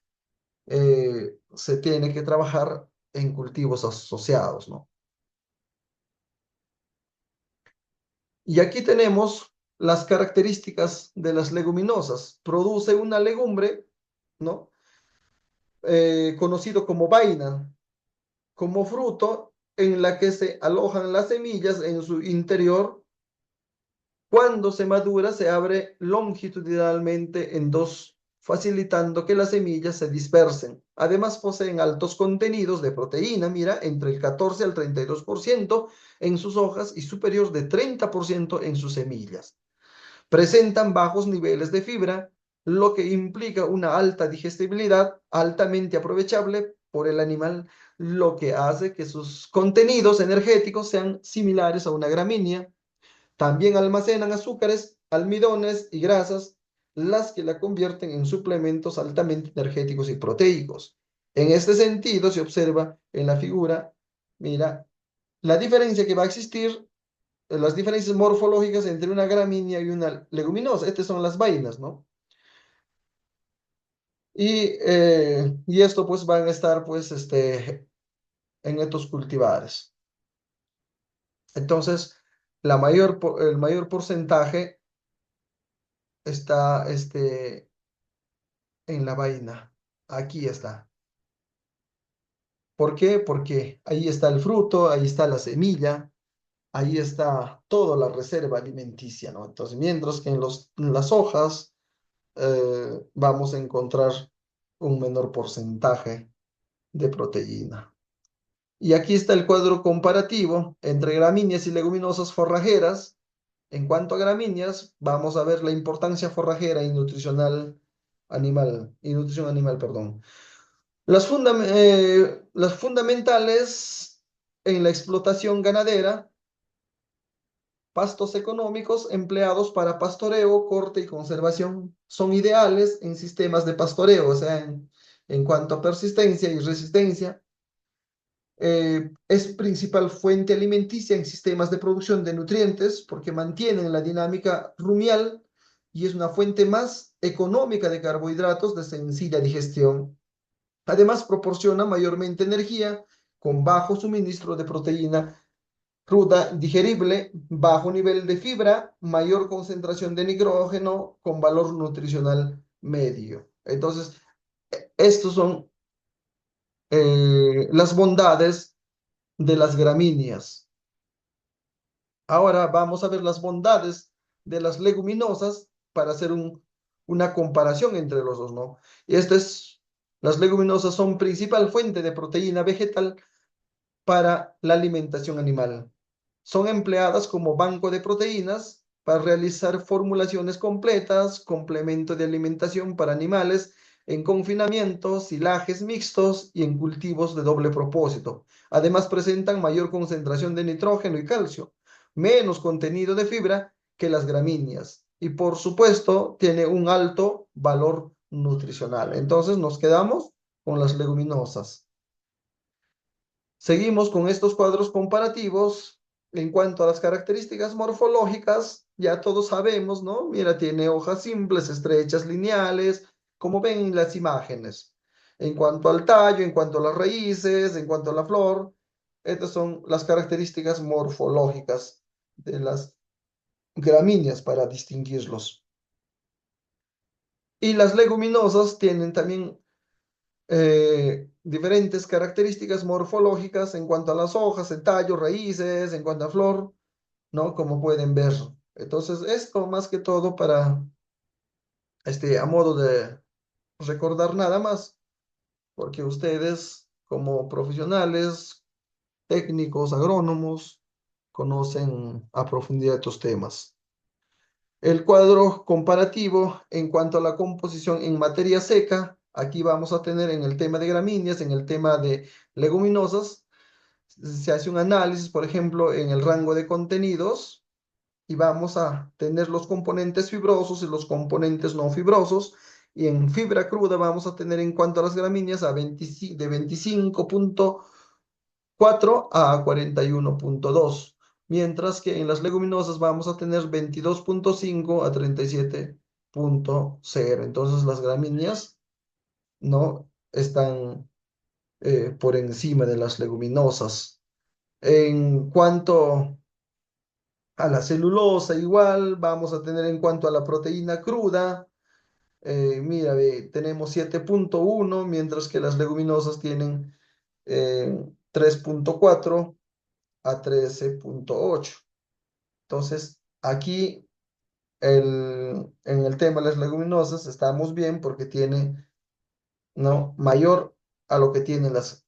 se tiene que trabajar en cultivos asociados, ¿no? Y aquí tenemos las características de las leguminosas. Produce una legumbre, ¿no? Conocido como vaina, como fruto en la que se alojan las semillas en su interior. Cuando se madura, se abre longitudinalmente en dos, facilitando que las semillas se dispersen. Además, poseen altos contenidos de proteína, mira, entre el 14 al 32% en sus hojas y superior de 30% en sus semillas. Presentan bajos niveles de fibra, lo que implica una alta digestibilidad, altamente aprovechable por el animal, lo que hace que sus contenidos energéticos sean similares a una gramínea. También almacenan azúcares, almidones y grasas, las que la convierten en suplementos altamente energéticos y proteicos. En este sentido, se observa en la figura, mira, la diferencia que va a existir, las diferencias morfológicas entre una gramínea y una leguminosa. Estas son las vainas, ¿no? Y esto pues van a estar pues en estos cultivares. Entonces, el mayor porcentaje está en la vaina. Aquí está. ¿Por qué? Porque ahí está el fruto, ahí está la semilla, ahí está toda la reserva alimenticia, ¿no? Entonces, mientras que en las hojas vamos a encontrar un menor porcentaje de proteína. Y aquí está el cuadro comparativo entre gramíneas y leguminosas forrajeras. En cuanto a gramíneas, vamos a ver la importancia forrajera y nutrición animal, perdón. Las fundamentales en la explotación ganadera, pastos económicos empleados para pastoreo, corte y conservación son ideales en sistemas de pastoreo, o sea, en cuanto a persistencia y resistencia. Es principal fuente alimenticia en sistemas de producción de nutrientes porque mantienen la dinámica rumial y es una fuente más económica de carbohidratos de sencilla digestión. Además, proporciona mayormente energía con bajo suministro de proteína cruda digerible, bajo nivel de fibra, mayor concentración de nitrógeno con valor nutricional medio. Entonces, Estos son las bondades de las gramíneas. Ahora vamos a ver las bondades de las leguminosas para hacer una comparación entre los dos, ¿no? Y las leguminosas son principal fuente de proteína vegetal para la alimentación animal. Son empleadas como banco de proteínas para realizar formulaciones completas, complemento de alimentación para animales en confinamiento, silajes mixtos y en cultivos de doble propósito. Además, presentan mayor concentración de nitrógeno y calcio, menos contenido de fibra que las gramíneas y, por supuesto, tiene un alto valor nutricional. Entonces, nos quedamos con las leguminosas. Seguimos con estos cuadros comparativos en cuanto a las características morfológicas. Ya todos sabemos, ¿no? Mira, tiene hojas simples, estrechas, lineales, como ven en las imágenes. En cuanto al tallo, en cuanto a las raíces, en cuanto a la flor, estas son las características morfológicas de las gramíneas para distinguirlos. Y las leguminosas tienen también diferentes características morfológicas en cuanto a las hojas, el tallo, raíces, en cuanto a flor, ¿no? Como pueden ver. Entonces, esto más que todo para, a modo de recordar nada más, porque ustedes como profesionales, técnicos, agrónomos, conocen a profundidad estos temas. El cuadro comparativo en cuanto a la composición en materia seca, aquí vamos a tener en el tema de gramíneas, en el tema de leguminosas, se hace un análisis, por ejemplo, en el rango de contenidos y vamos a tener los componentes fibrosos y los componentes no fibrosos. Y en fibra cruda vamos a tener en cuanto a las gramíneas de 25,4 a 41,2, mientras que en las leguminosas vamos a tener 22,5 a 37,0. Entonces las gramíneas no están por encima de las leguminosas. En cuanto a la celulosa, igual vamos a tener en cuanto a la proteína cruda, mira, tenemos 7,1, mientras que las leguminosas tienen 3,4 a 13,8. Entonces, aquí en el tema de las leguminosas estamos bien porque tiene, ¿no? Mayor a lo que tienen las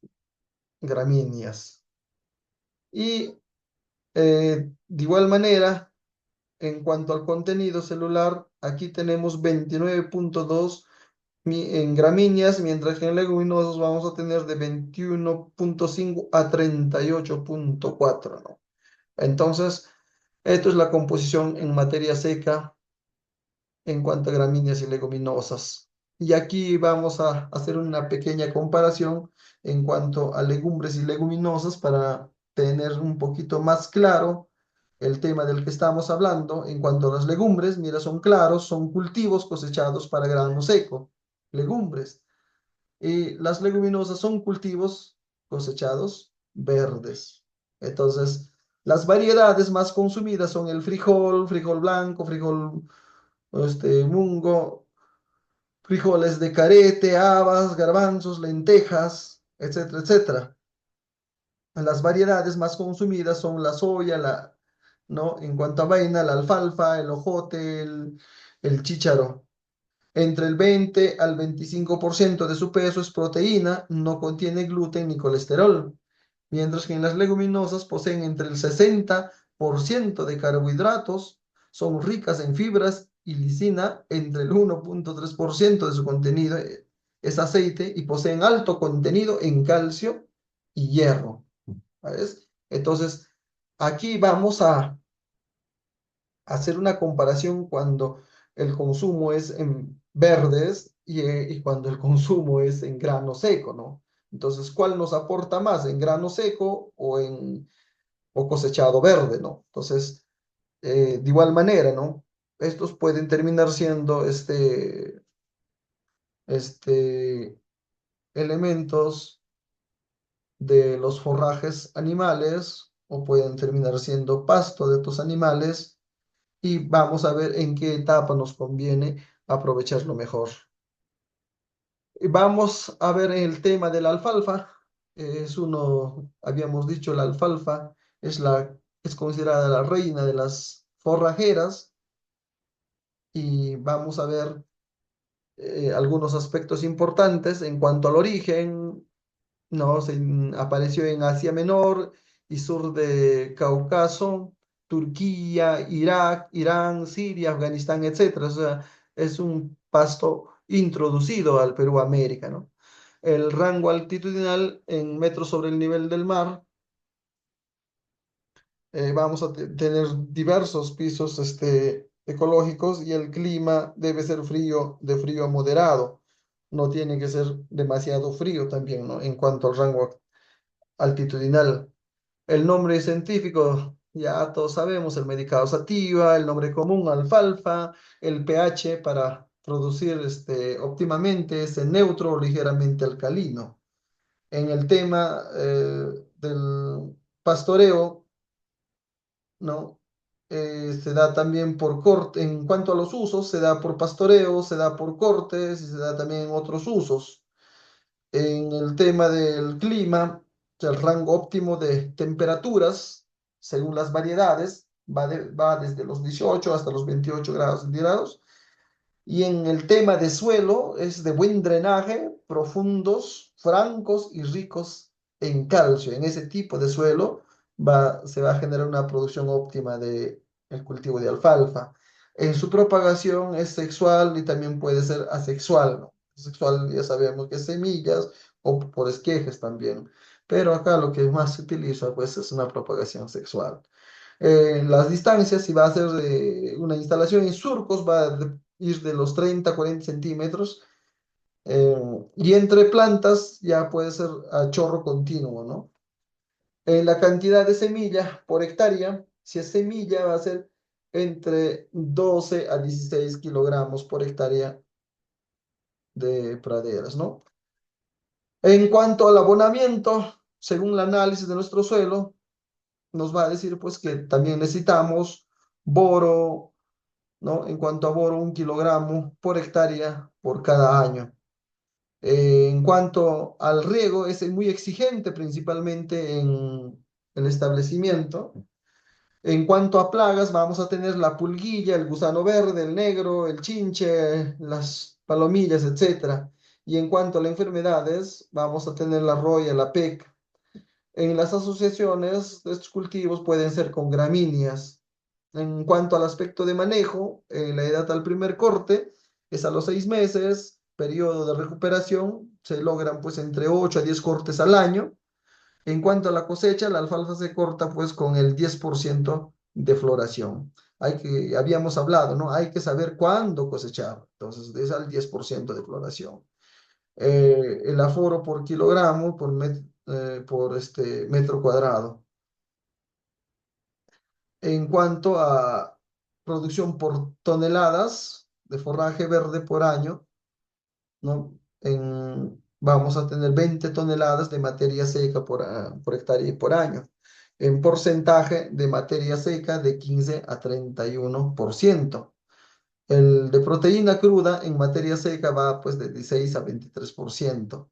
gramíneas. Y de igual manera, en cuanto al contenido celular, aquí tenemos 29,2 en gramíneas, mientras que en leguminosas vamos a tener de 21,5 a 38,4, ¿no? Entonces, esto es la composición en materia seca en cuanto a gramíneas y leguminosas. Y aquí vamos a hacer una pequeña comparación en cuanto a legumbres y leguminosas para tener un poquito más claro el tema del que estamos hablando. En cuanto a las legumbres, mira, son claros, son cultivos cosechados para grano seco, legumbres. Y las leguminosas son cultivos cosechados verdes. Entonces, las variedades más consumidas son el frijol, frijol blanco, frijol mungo, frijoles de carete, habas, garbanzos, lentejas, etcétera, etcétera. Las variedades más consumidas son la soya, ¿no? En cuanto a vaina, la alfalfa, el ojote, el chícharo. Entre el 20 al 25% de su peso es proteína, no contiene gluten ni colesterol, mientras que en las leguminosas poseen entre el 60% de carbohidratos, son ricas en fibras y lisina, entre el 1,3% de su contenido es aceite y poseen alto contenido en calcio y hierro. ¿Sabes? Entonces, aquí vamos a hacer una comparación cuando el consumo es en verdes y cuando el consumo es en grano seco, ¿no? Entonces, ¿cuál nos aporta más, en grano seco o cosechado verde, ¿no? Entonces, de igual manera, ¿no? Estos pueden terminar siendo elementos de los forrajes animales o pueden terminar siendo pasto de estos animales y vamos a ver en qué etapa nos conviene aprovecharlo mejor. Vamos a ver el tema de la alfalfa. Es uno, habíamos dicho, la alfalfa es considerada la reina de las forrajeras y vamos a ver algunos aspectos importantes en cuanto al origen. No, apareció en Asia Menor y sur de Cáucaso, Turquía, Irak, Irán, Siria, Afganistán, etcétera. O sea, es un pasto introducido al Perú, América, ¿no? El rango altitudinal en metros sobre el nivel del mar, vamos a tener diversos pisos ecológicos y el clima debe ser frío, de frío a moderado. No tiene que ser demasiado frío también, ¿no? En cuanto al rango altitudinal. El nombre científico, ya todos sabemos, el medicado sativa, el nombre común, alfalfa, el pH para producir óptimamente es neutro o ligeramente alcalino. En el tema del pastoreo, ¿no? Se da también por corte, en cuanto a los usos, se da por pastoreo, se da por cortes y se da también en otros usos. En el tema del clima, el rango óptimo de temperaturas, según las variedades, va desde los 18 hasta los 28 grados centígrados. Y en el tema de suelo, es de buen drenaje, profundos, francos y ricos en calcio. En ese tipo de suelo se va a generar una producción óptima de el cultivo de alfalfa. En su propagación es sexual y también puede ser asexual, ¿no? Sexual ya sabemos que es semillas o por esquejes también. Pero acá lo que más se utiliza pues es una propagación sexual. Las distancias, si va a ser una instalación en surcos, va a ir de los 30 a 40 centímetros. eh, y entre plantas ya puede ser a chorro continuo, ¿no? La cantidad de semilla por hectárea, si es semilla, va a ser entre 12 a 16 kilogramos por hectárea de praderas, ¿no? En cuanto al abonamiento, según el análisis de nuestro suelo, nos va a decir pues que también necesitamos boro, ¿no? En cuanto a boro, 1 kilogramo por hectárea por cada año. En cuanto al riego, es muy exigente principalmente en el establecimiento. En cuanto a plagas, vamos a tener la pulguilla, el gusano verde, el negro, el chinche, las palomillas, etcétera. Y en cuanto a las enfermedades, vamos a tener la roya, la PEC. En las asociaciones, estos cultivos pueden ser con gramíneas. En cuanto al aspecto de manejo, la edad al primer corte es a los 6 meses, periodo de recuperación, se logran pues entre 8 a 10 cortes al año. En cuanto a la cosecha, la alfalfa se corta pues con el 10% de floración. Habíamos hablado, ¿no? Hay que saber cuándo cosechar, entonces es al 10% de floración. El aforo por kilogramo, por metro cuadrado. En cuanto a producción por toneladas de forraje verde por año, ¿no? Vamos a tener 20 toneladas de materia seca por hectárea y por año. En porcentaje de materia seca de 15 a 31%. El de proteína cruda en materia seca va pues de 16 a 23%.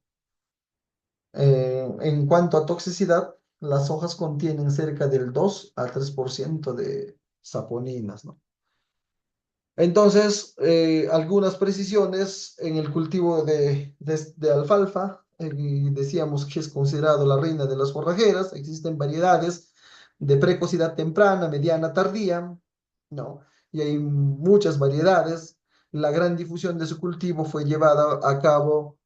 En cuanto a toxicidad, las hojas contienen cerca del 2 a 3% de saponinas, ¿no? Entonces, algunas precisiones en el cultivo de alfalfa. Decíamos que es considerado la reina de las forrajeras. Existen variedades de precocidad temprana, mediana, tardía, ¿no? Y hay muchas variedades. La gran difusión de su cultivo fue llevada a cabo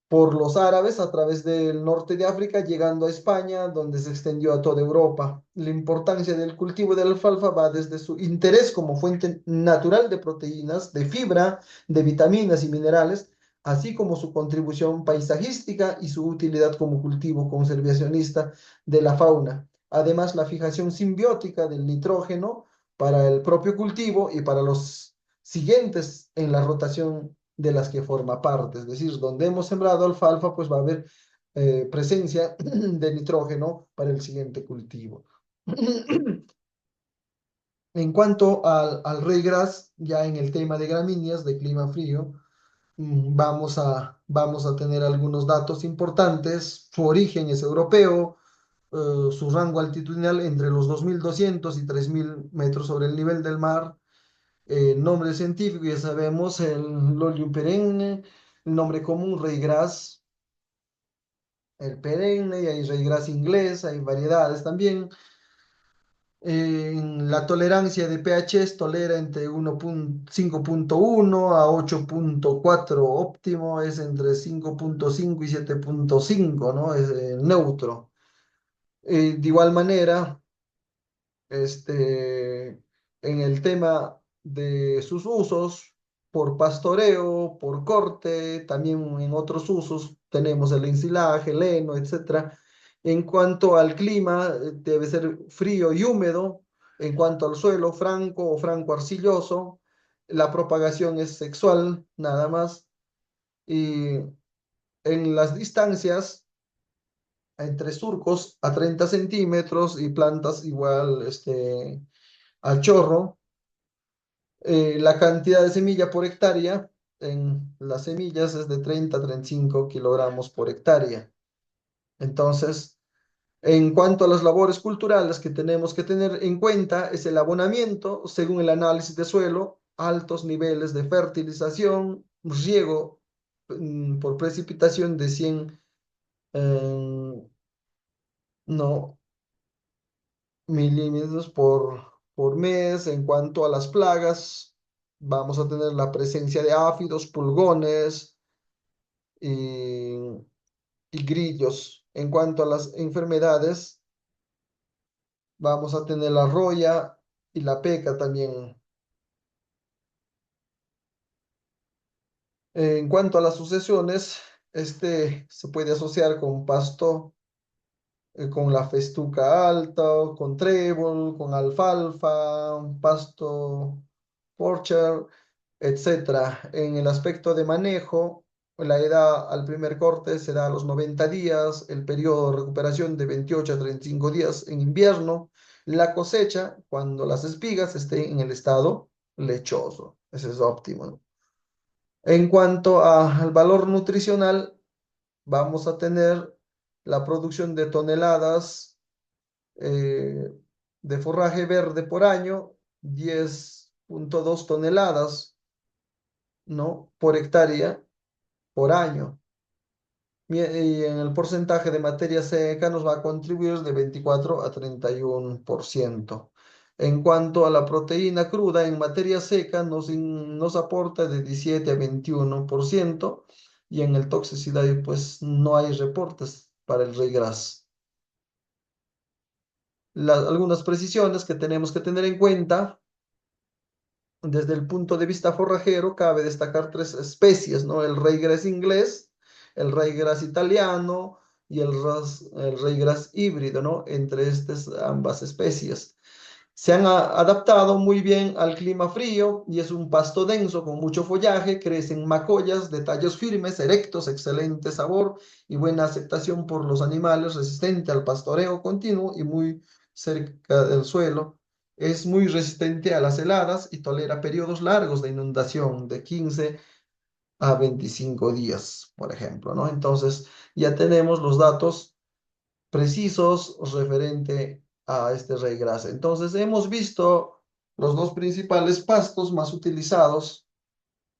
por los árabes a través del norte de África, llegando a España, donde se extendió a toda Europa. La importancia del cultivo de la alfalfa va desde su interés como fuente natural de proteínas, de fibra, de vitaminas y minerales, así como su contribución paisajística y su utilidad como cultivo conservacionista de la fauna. Además, la fijación simbiótica del nitrógeno para el propio cultivo y para los siguientes en la rotación de las que forma parte. Es decir, donde hemos sembrado alfalfa, pues va a haber presencia de nitrógeno para el siguiente cultivo. En cuanto al rey gras, ya en el tema de gramíneas de clima frío, vamos a tener algunos datos importantes. Su origen es europeo, su rango altitudinal entre los 2.200 y 3.000 metros sobre el nivel del mar. Nombre científico, ya sabemos, el Lolium perenne, el nombre común, rey el perenne, y hay rey inglés, hay variedades también. La tolerancia de pH tolera entre 5.1 a 8.4 óptimo, es entre 5.5 y 7.5, ¿no? Es neutro. De igual manera, este, en el tema de sus usos, por pastoreo, por corte, también en otros usos tenemos el ensilaje, el heno, etcétera. En cuanto al clima, debe ser frío y húmedo. En cuanto al suelo, franco o franco arcilloso. La propagación es sexual, nada más. Y en las distancias, entre surcos a 30 centímetros y plantas igual al chorro. La cantidad de semilla por hectárea en las semillas es de 30 a 35 kilogramos por hectárea. Entonces, en cuanto a las labores culturales que tenemos que tener en cuenta, es el abonamiento según el análisis de suelo, altos niveles de fertilización, riego por precipitación de 100 eh, no, milímetros por mes. En cuanto a las plagas, vamos a tener la presencia de áfidos, pulgones y, y grillos. En cuanto a las enfermedades, vamos a tener la roya y la peca también. En cuanto a las sucesiones, este se puede asociar con pasto, con la festuca alta, con trébol, con alfalfa, pasto porcher, etcétera. En el aspecto de manejo, la edad al primer corte se da a los 90 días, el periodo de recuperación de 28 a 35 días en invierno, la cosecha cuando las espigas estén en el estado lechoso. Ese es óptimo, ¿no? En cuanto al valor nutricional, vamos a tener la producción de toneladas eh, de forraje verde por año, 10.2 toneladas, ¿no? Por hectárea por año. Y en el porcentaje de materia seca nos va a contribuir de 24 a 31%. En cuanto a la proteína cruda en materia seca, nos aporta de 17 a 21%, y en el toxicidad pues no hay reportes para el ryegrass. Algunas precisiones que tenemos que tener en cuenta. Desde el punto de vista forrajero, cabe destacar tres especies, ¿no? El ryegrass inglés, el ryegrass italiano y el ryegrass híbrido, ¿no? Entre estas ambas especies. Se han adaptado muy bien al clima frío y es un pasto denso con mucho follaje, crecen macollas de tallos firmes, erectos, excelente sabor y buena aceptación por los animales, resistente al pastoreo continuo y muy cerca del suelo. Es muy resistente a las heladas y tolera periodos largos de inundación de 15 a 25 días, por ejemplo, ¿no? Entonces ya tenemos los datos precisos referente a este ryegrass. Entonces, hemos visto los dos principales pastos más utilizados,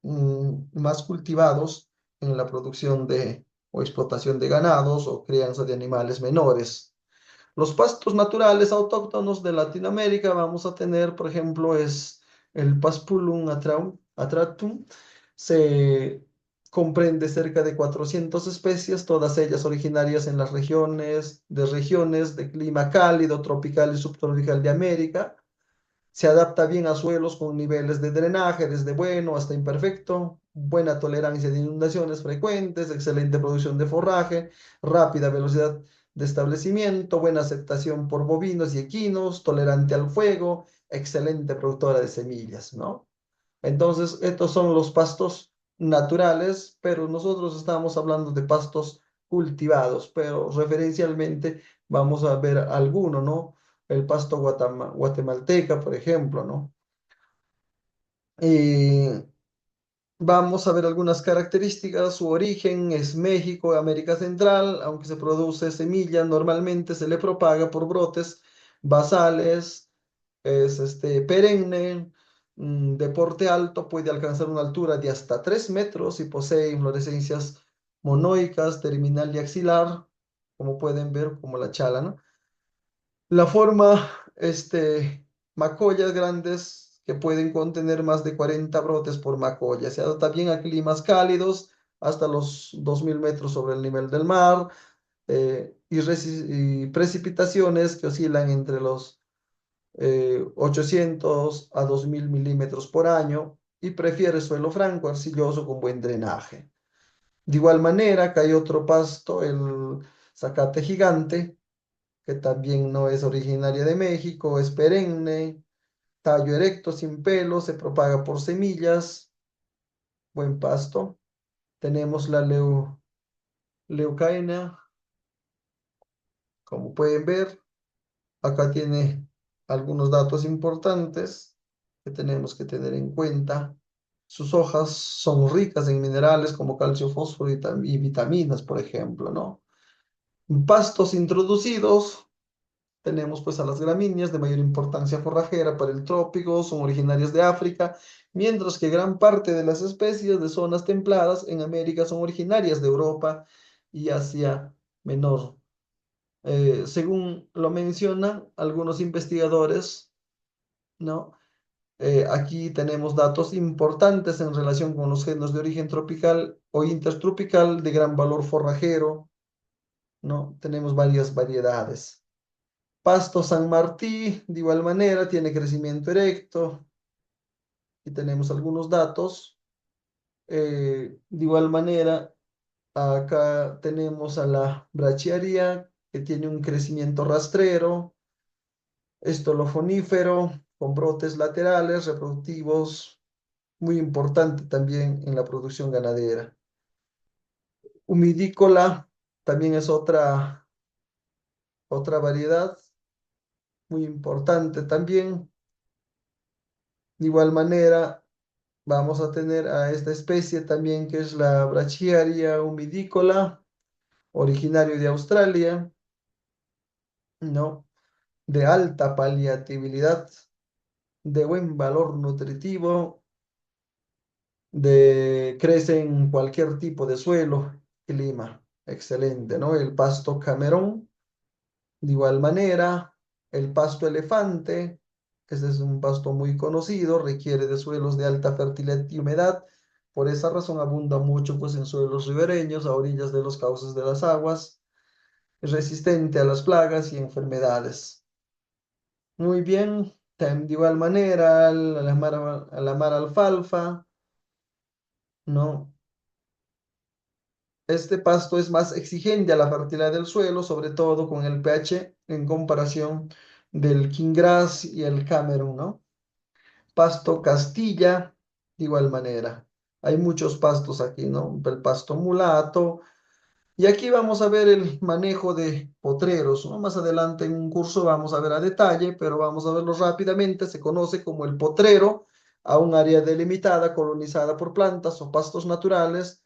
más cultivados en la producción de o explotación de ganados o crianza de animales menores. Los pastos naturales autóctonos de Latinoamérica vamos a tener, por ejemplo, es el Paspulum atratum. Se comprende cerca de 400 especies, todas ellas originarias en las regiones de clima cálido, tropical y subtropical de América. Se adapta bien a suelos con niveles de drenaje desde bueno hasta imperfecto, buena tolerancia de inundaciones frecuentes, excelente producción de forraje, rápida velocidad de establecimiento, buena aceptación por bovinos y equinos, tolerante al fuego, excelente productora de semillas, ¿no? Entonces, estos son los pastos naturales, pero nosotros estamos hablando de pastos cultivados, pero referencialmente vamos a ver alguno, ¿no? El pasto guatemalteca, por ejemplo, ¿no? Y Vamos a ver algunas características. Su origen es México, América Central, aunque se produce semilla, normalmente se le propaga por brotes basales, es perenne, de porte alto, puede alcanzar una altura de hasta 3 metros y posee inflorescencias monoicas, terminal y axilar, como pueden ver, como la chala, ¿no? La forma, macollas grandes que pueden contener más de 40 brotes por macolla. Se adapta bien a climas cálidos, hasta los 2000 metros sobre el nivel del mar, y precipitaciones que oscilan entre los 800 a 2000 milímetros por año y prefiere suelo franco, arcilloso con buen drenaje. De igual manera, acá hay otro pasto, el zacate gigante, que también no es originaria de México, es perenne, tallo erecto, sin pelo, se propaga por semillas, buen pasto. Tenemos la leucaena, como pueden ver, acá tiene algunos datos importantes que tenemos que tener en cuenta. Sus hojas son ricas en minerales como calcio, fósforo y vitaminas, por ejemplo, ¿no? Pastos introducidos. Tenemos pues a las gramíneas de mayor importancia forrajera para el trópico, son originarias de África, mientras que gran parte de las especies de zonas templadas en América son originarias de Europa y Asia Menor. Según lo mencionan algunos investigadores, ¿no? Aquí tenemos datos importantes en relación con los géneros de origen tropical o intertropical de gran valor forrajero, ¿no? Tenemos varias variedades. Pasto San Martí, de igual manera, tiene crecimiento erecto y tenemos algunos datos. De igual manera, acá tenemos a la brachiaria, que tiene un crecimiento rastrero, estolofonífero, con brotes laterales, reproductivos, muy importante también en la producción ganadera. Humidícola también es otra variedad muy importante también. De igual manera, vamos a tener a esta especie también que es la Brachiaria humidícola, originario de Australia, ¿no? De alta paliatividad, de buen valor nutritivo, crece en cualquier tipo de suelo, clima, excelente, ¿no? El pasto Camerón, de igual manera, el pasto elefante, ese es un pasto muy conocido, requiere de suelos de alta fertilidad y humedad. Por esa razón abunda mucho pues, en suelos ribereños, a orillas de los cauces de las aguas, es resistente a las plagas y enfermedades. Muy bien, de igual manera, la mar alfalfa, ¿no? Este pasto es más exigente a la fertilidad del suelo, sobre todo con el pH en comparación del Kinggrass y el Camerún, ¿no? Pasto Castilla, de igual manera. Hay muchos pastos aquí, ¿no? El pasto mulato. Y aquí vamos a ver el manejo de potreros, ¿no? Más adelante en un curso vamos a ver a detalle, pero vamos a verlo rápidamente. Se conoce como el potrero a un área delimitada, colonizada por plantas o pastos naturales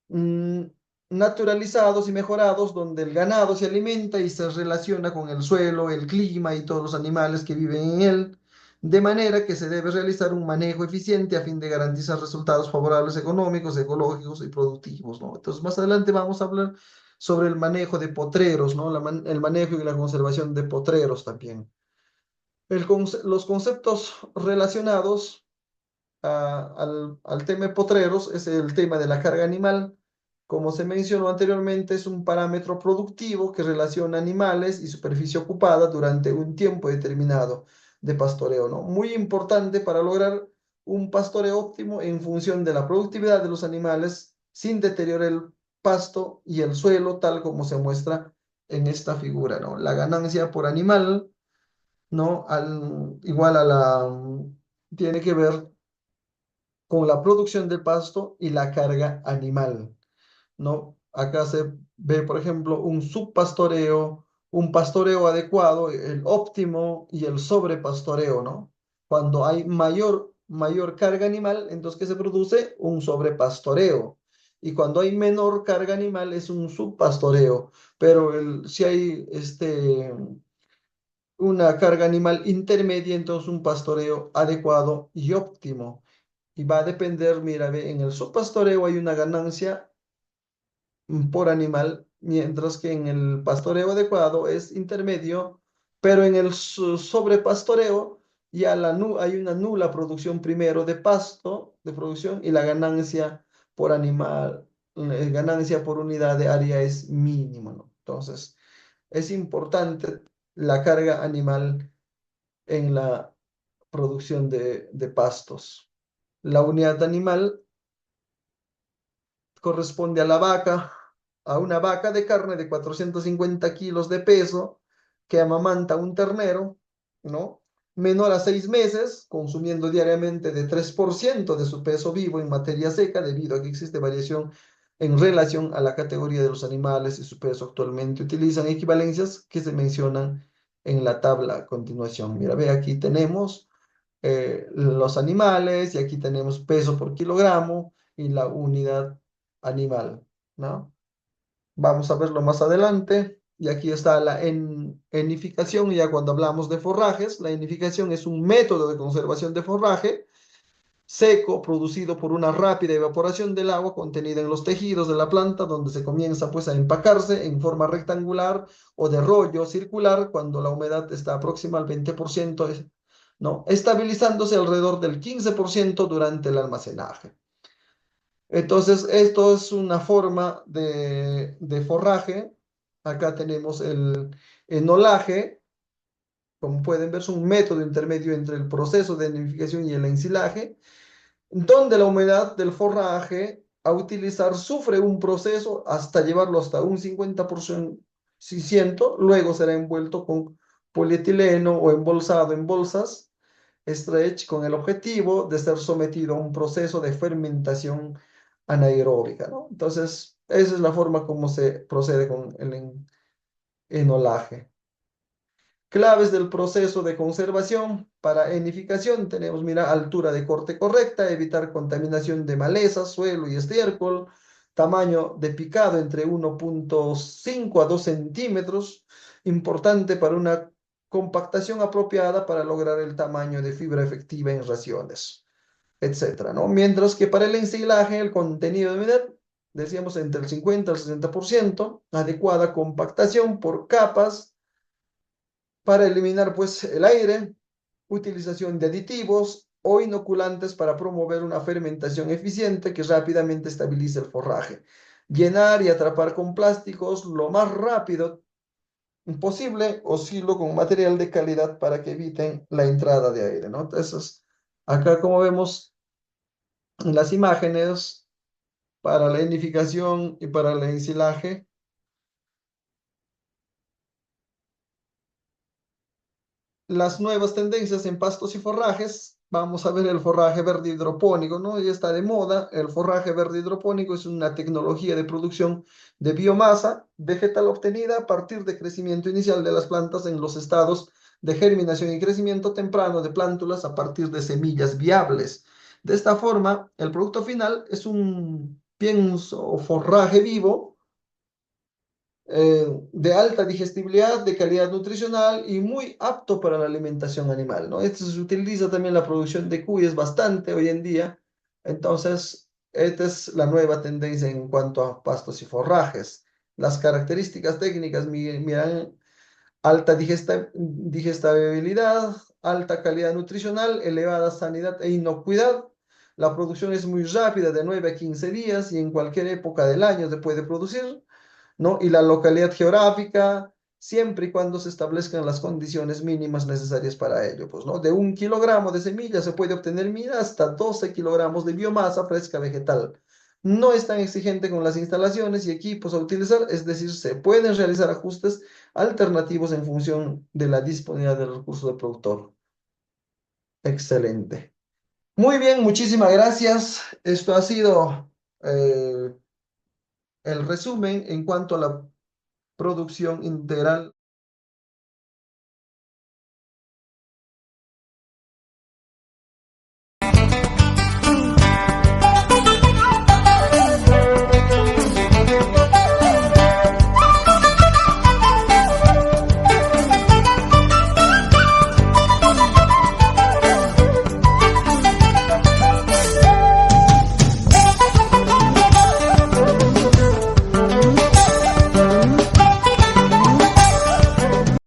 mm, naturalizados y mejorados, donde el ganado se alimenta y se relaciona con el suelo, el clima y todos los animales que viven en él, de manera que se debe realizar un manejo eficiente a fin de garantizar resultados favorables económicos, ecológicos y productivos, ¿no? Entonces, más adelante vamos a hablar sobre el manejo de potreros, ¿no? El manejo y la conservación de potreros también. Los conceptos relacionados al tema de potreros es el tema de la carga animal. Como se mencionó anteriormente, es un parámetro productivo que relaciona animales y superficie ocupada durante un tiempo determinado de pastoreo, ¿no? Muy importante para lograr un pastoreo óptimo en función de la productividad de los animales sin deteriorar el pasto y el suelo, tal como se muestra en esta figura, ¿no? La ganancia por animal, ¿no? Igual a tiene que ver con la producción de pasto y la carga animal, ¿no? Acá se ve, por ejemplo, un subpastoreo, un pastoreo adecuado, el óptimo y el sobrepastoreo, ¿no? Cuando hay mayor mayor carga animal, entonces ¿qué se produce? Un sobrepastoreo. Y cuando hay menor carga animal es un subpastoreo. Pero si hay una carga animal intermedia, entonces un pastoreo adecuado y óptimo. Y va a depender, mira, ve, en el subpastoreo hay una ganancia por animal, mientras que en el pastoreo adecuado es intermedio, pero en el sobrepastoreo ya hay una nula producción primero de pasto, de producción, y la ganancia por animal, ganancia por unidad de área es mínima, ¿no? Entonces, es importante la carga animal en la producción de pastos. La unidad animal corresponde a la vaca, a una vaca de carne de 450 kilos de peso que amamanta un ternero, ¿no? Menor a 6 meses, consumiendo diariamente de 3% de su peso vivo en materia seca, debido a que existe variación en relación a la categoría de los animales y su peso. Actualmente utilizan equivalencias que se mencionan en la tabla a continuación. Mira, ve, aquí tenemos los animales y aquí tenemos peso por kilogramo y la unidad animal, ¿no? Vamos a verlo más adelante. Y aquí está la enificación, ya cuando hablamos de forrajes, la enificación es un método de conservación de forraje seco producido por una rápida evaporación del agua contenida en los tejidos de la planta, donde se comienza pues a empacarse en forma rectangular o de rollo circular cuando la humedad está próxima al 20%, ¿no? Estabilizándose alrededor del 15% durante el almacenaje. Entonces, esto es una forma de forraje. Acá tenemos el enolaje. Como pueden ver, es un método intermedio entre el proceso de nidificación y el ensilaje, donde la humedad del forraje a utilizar sufre un proceso hasta llevarlo hasta un 50%, luego será envuelto con polietileno o embolsado en bolsas stretch con el objetivo de ser sometido a un proceso de fermentación anaeróbica, ¿no? Entonces, esa es la forma como se procede con el enolaje. Claves del proceso de conservación para enificación. Tenemos, mira, altura de corte correcta, evitar contaminación de malezas, suelo y estiércol, tamaño de picado entre 1,5 a 2 centímetros, importante para una compactación apropiada para lograr el tamaño de fibra efectiva en raciones, etcétera, ¿no? Mientras que para el ensilaje, el contenido de humedad, decíamos entre el 50 al 60%, adecuada compactación por capas, para eliminar pues el aire, utilización de aditivos o inoculantes para promover una fermentación eficiente que rápidamente estabilice el forraje. Llenar y atrapar con plásticos lo más rápido posible o silo con material de calidad para que eviten la entrada de aire, ¿no? Entonces, acá como vemos en las imágenes para la enificación y para el ensilaje, las nuevas tendencias en pastos y forrajes. Vamos a ver el forraje verde hidropónico, ¿no? Ya está de moda. El forraje verde hidropónico es una tecnología de producción de biomasa vegetal obtenida a partir de crecimiento inicial de las plantas en los estados de germinación y crecimiento temprano de plántulas a partir de semillas viables. De esta forma, el producto final es un pienso forraje vivo de alta digestibilidad, de calidad nutricional y muy apto para la alimentación animal, ¿no? Esto se utiliza también en la producción de cuyes bastante hoy en día. Entonces, esta es la nueva tendencia en cuanto a pastos y forrajes. Las características técnicas, miran, alta digestibilidad, alta calidad nutricional, elevada sanidad e inocuidad. La producción es muy rápida, de 9 a 15 días, y en cualquier época del año se puede producir, ¿no? Y la localidad geográfica, siempre y cuando se establezcan las condiciones mínimas necesarias para ello, pues, ¿no? De 1 kilogramo de semilla se puede obtener, mira, hasta 12 kilogramos de biomasa fresca vegetal. No es tan exigente con las instalaciones y equipos a utilizar, es decir, se pueden realizar ajustes alternativos en función de la disponibilidad del recurso del productor. Excelente. Muy bien, muchísimas gracias. Esto ha sido el resumen en cuanto a la producción integral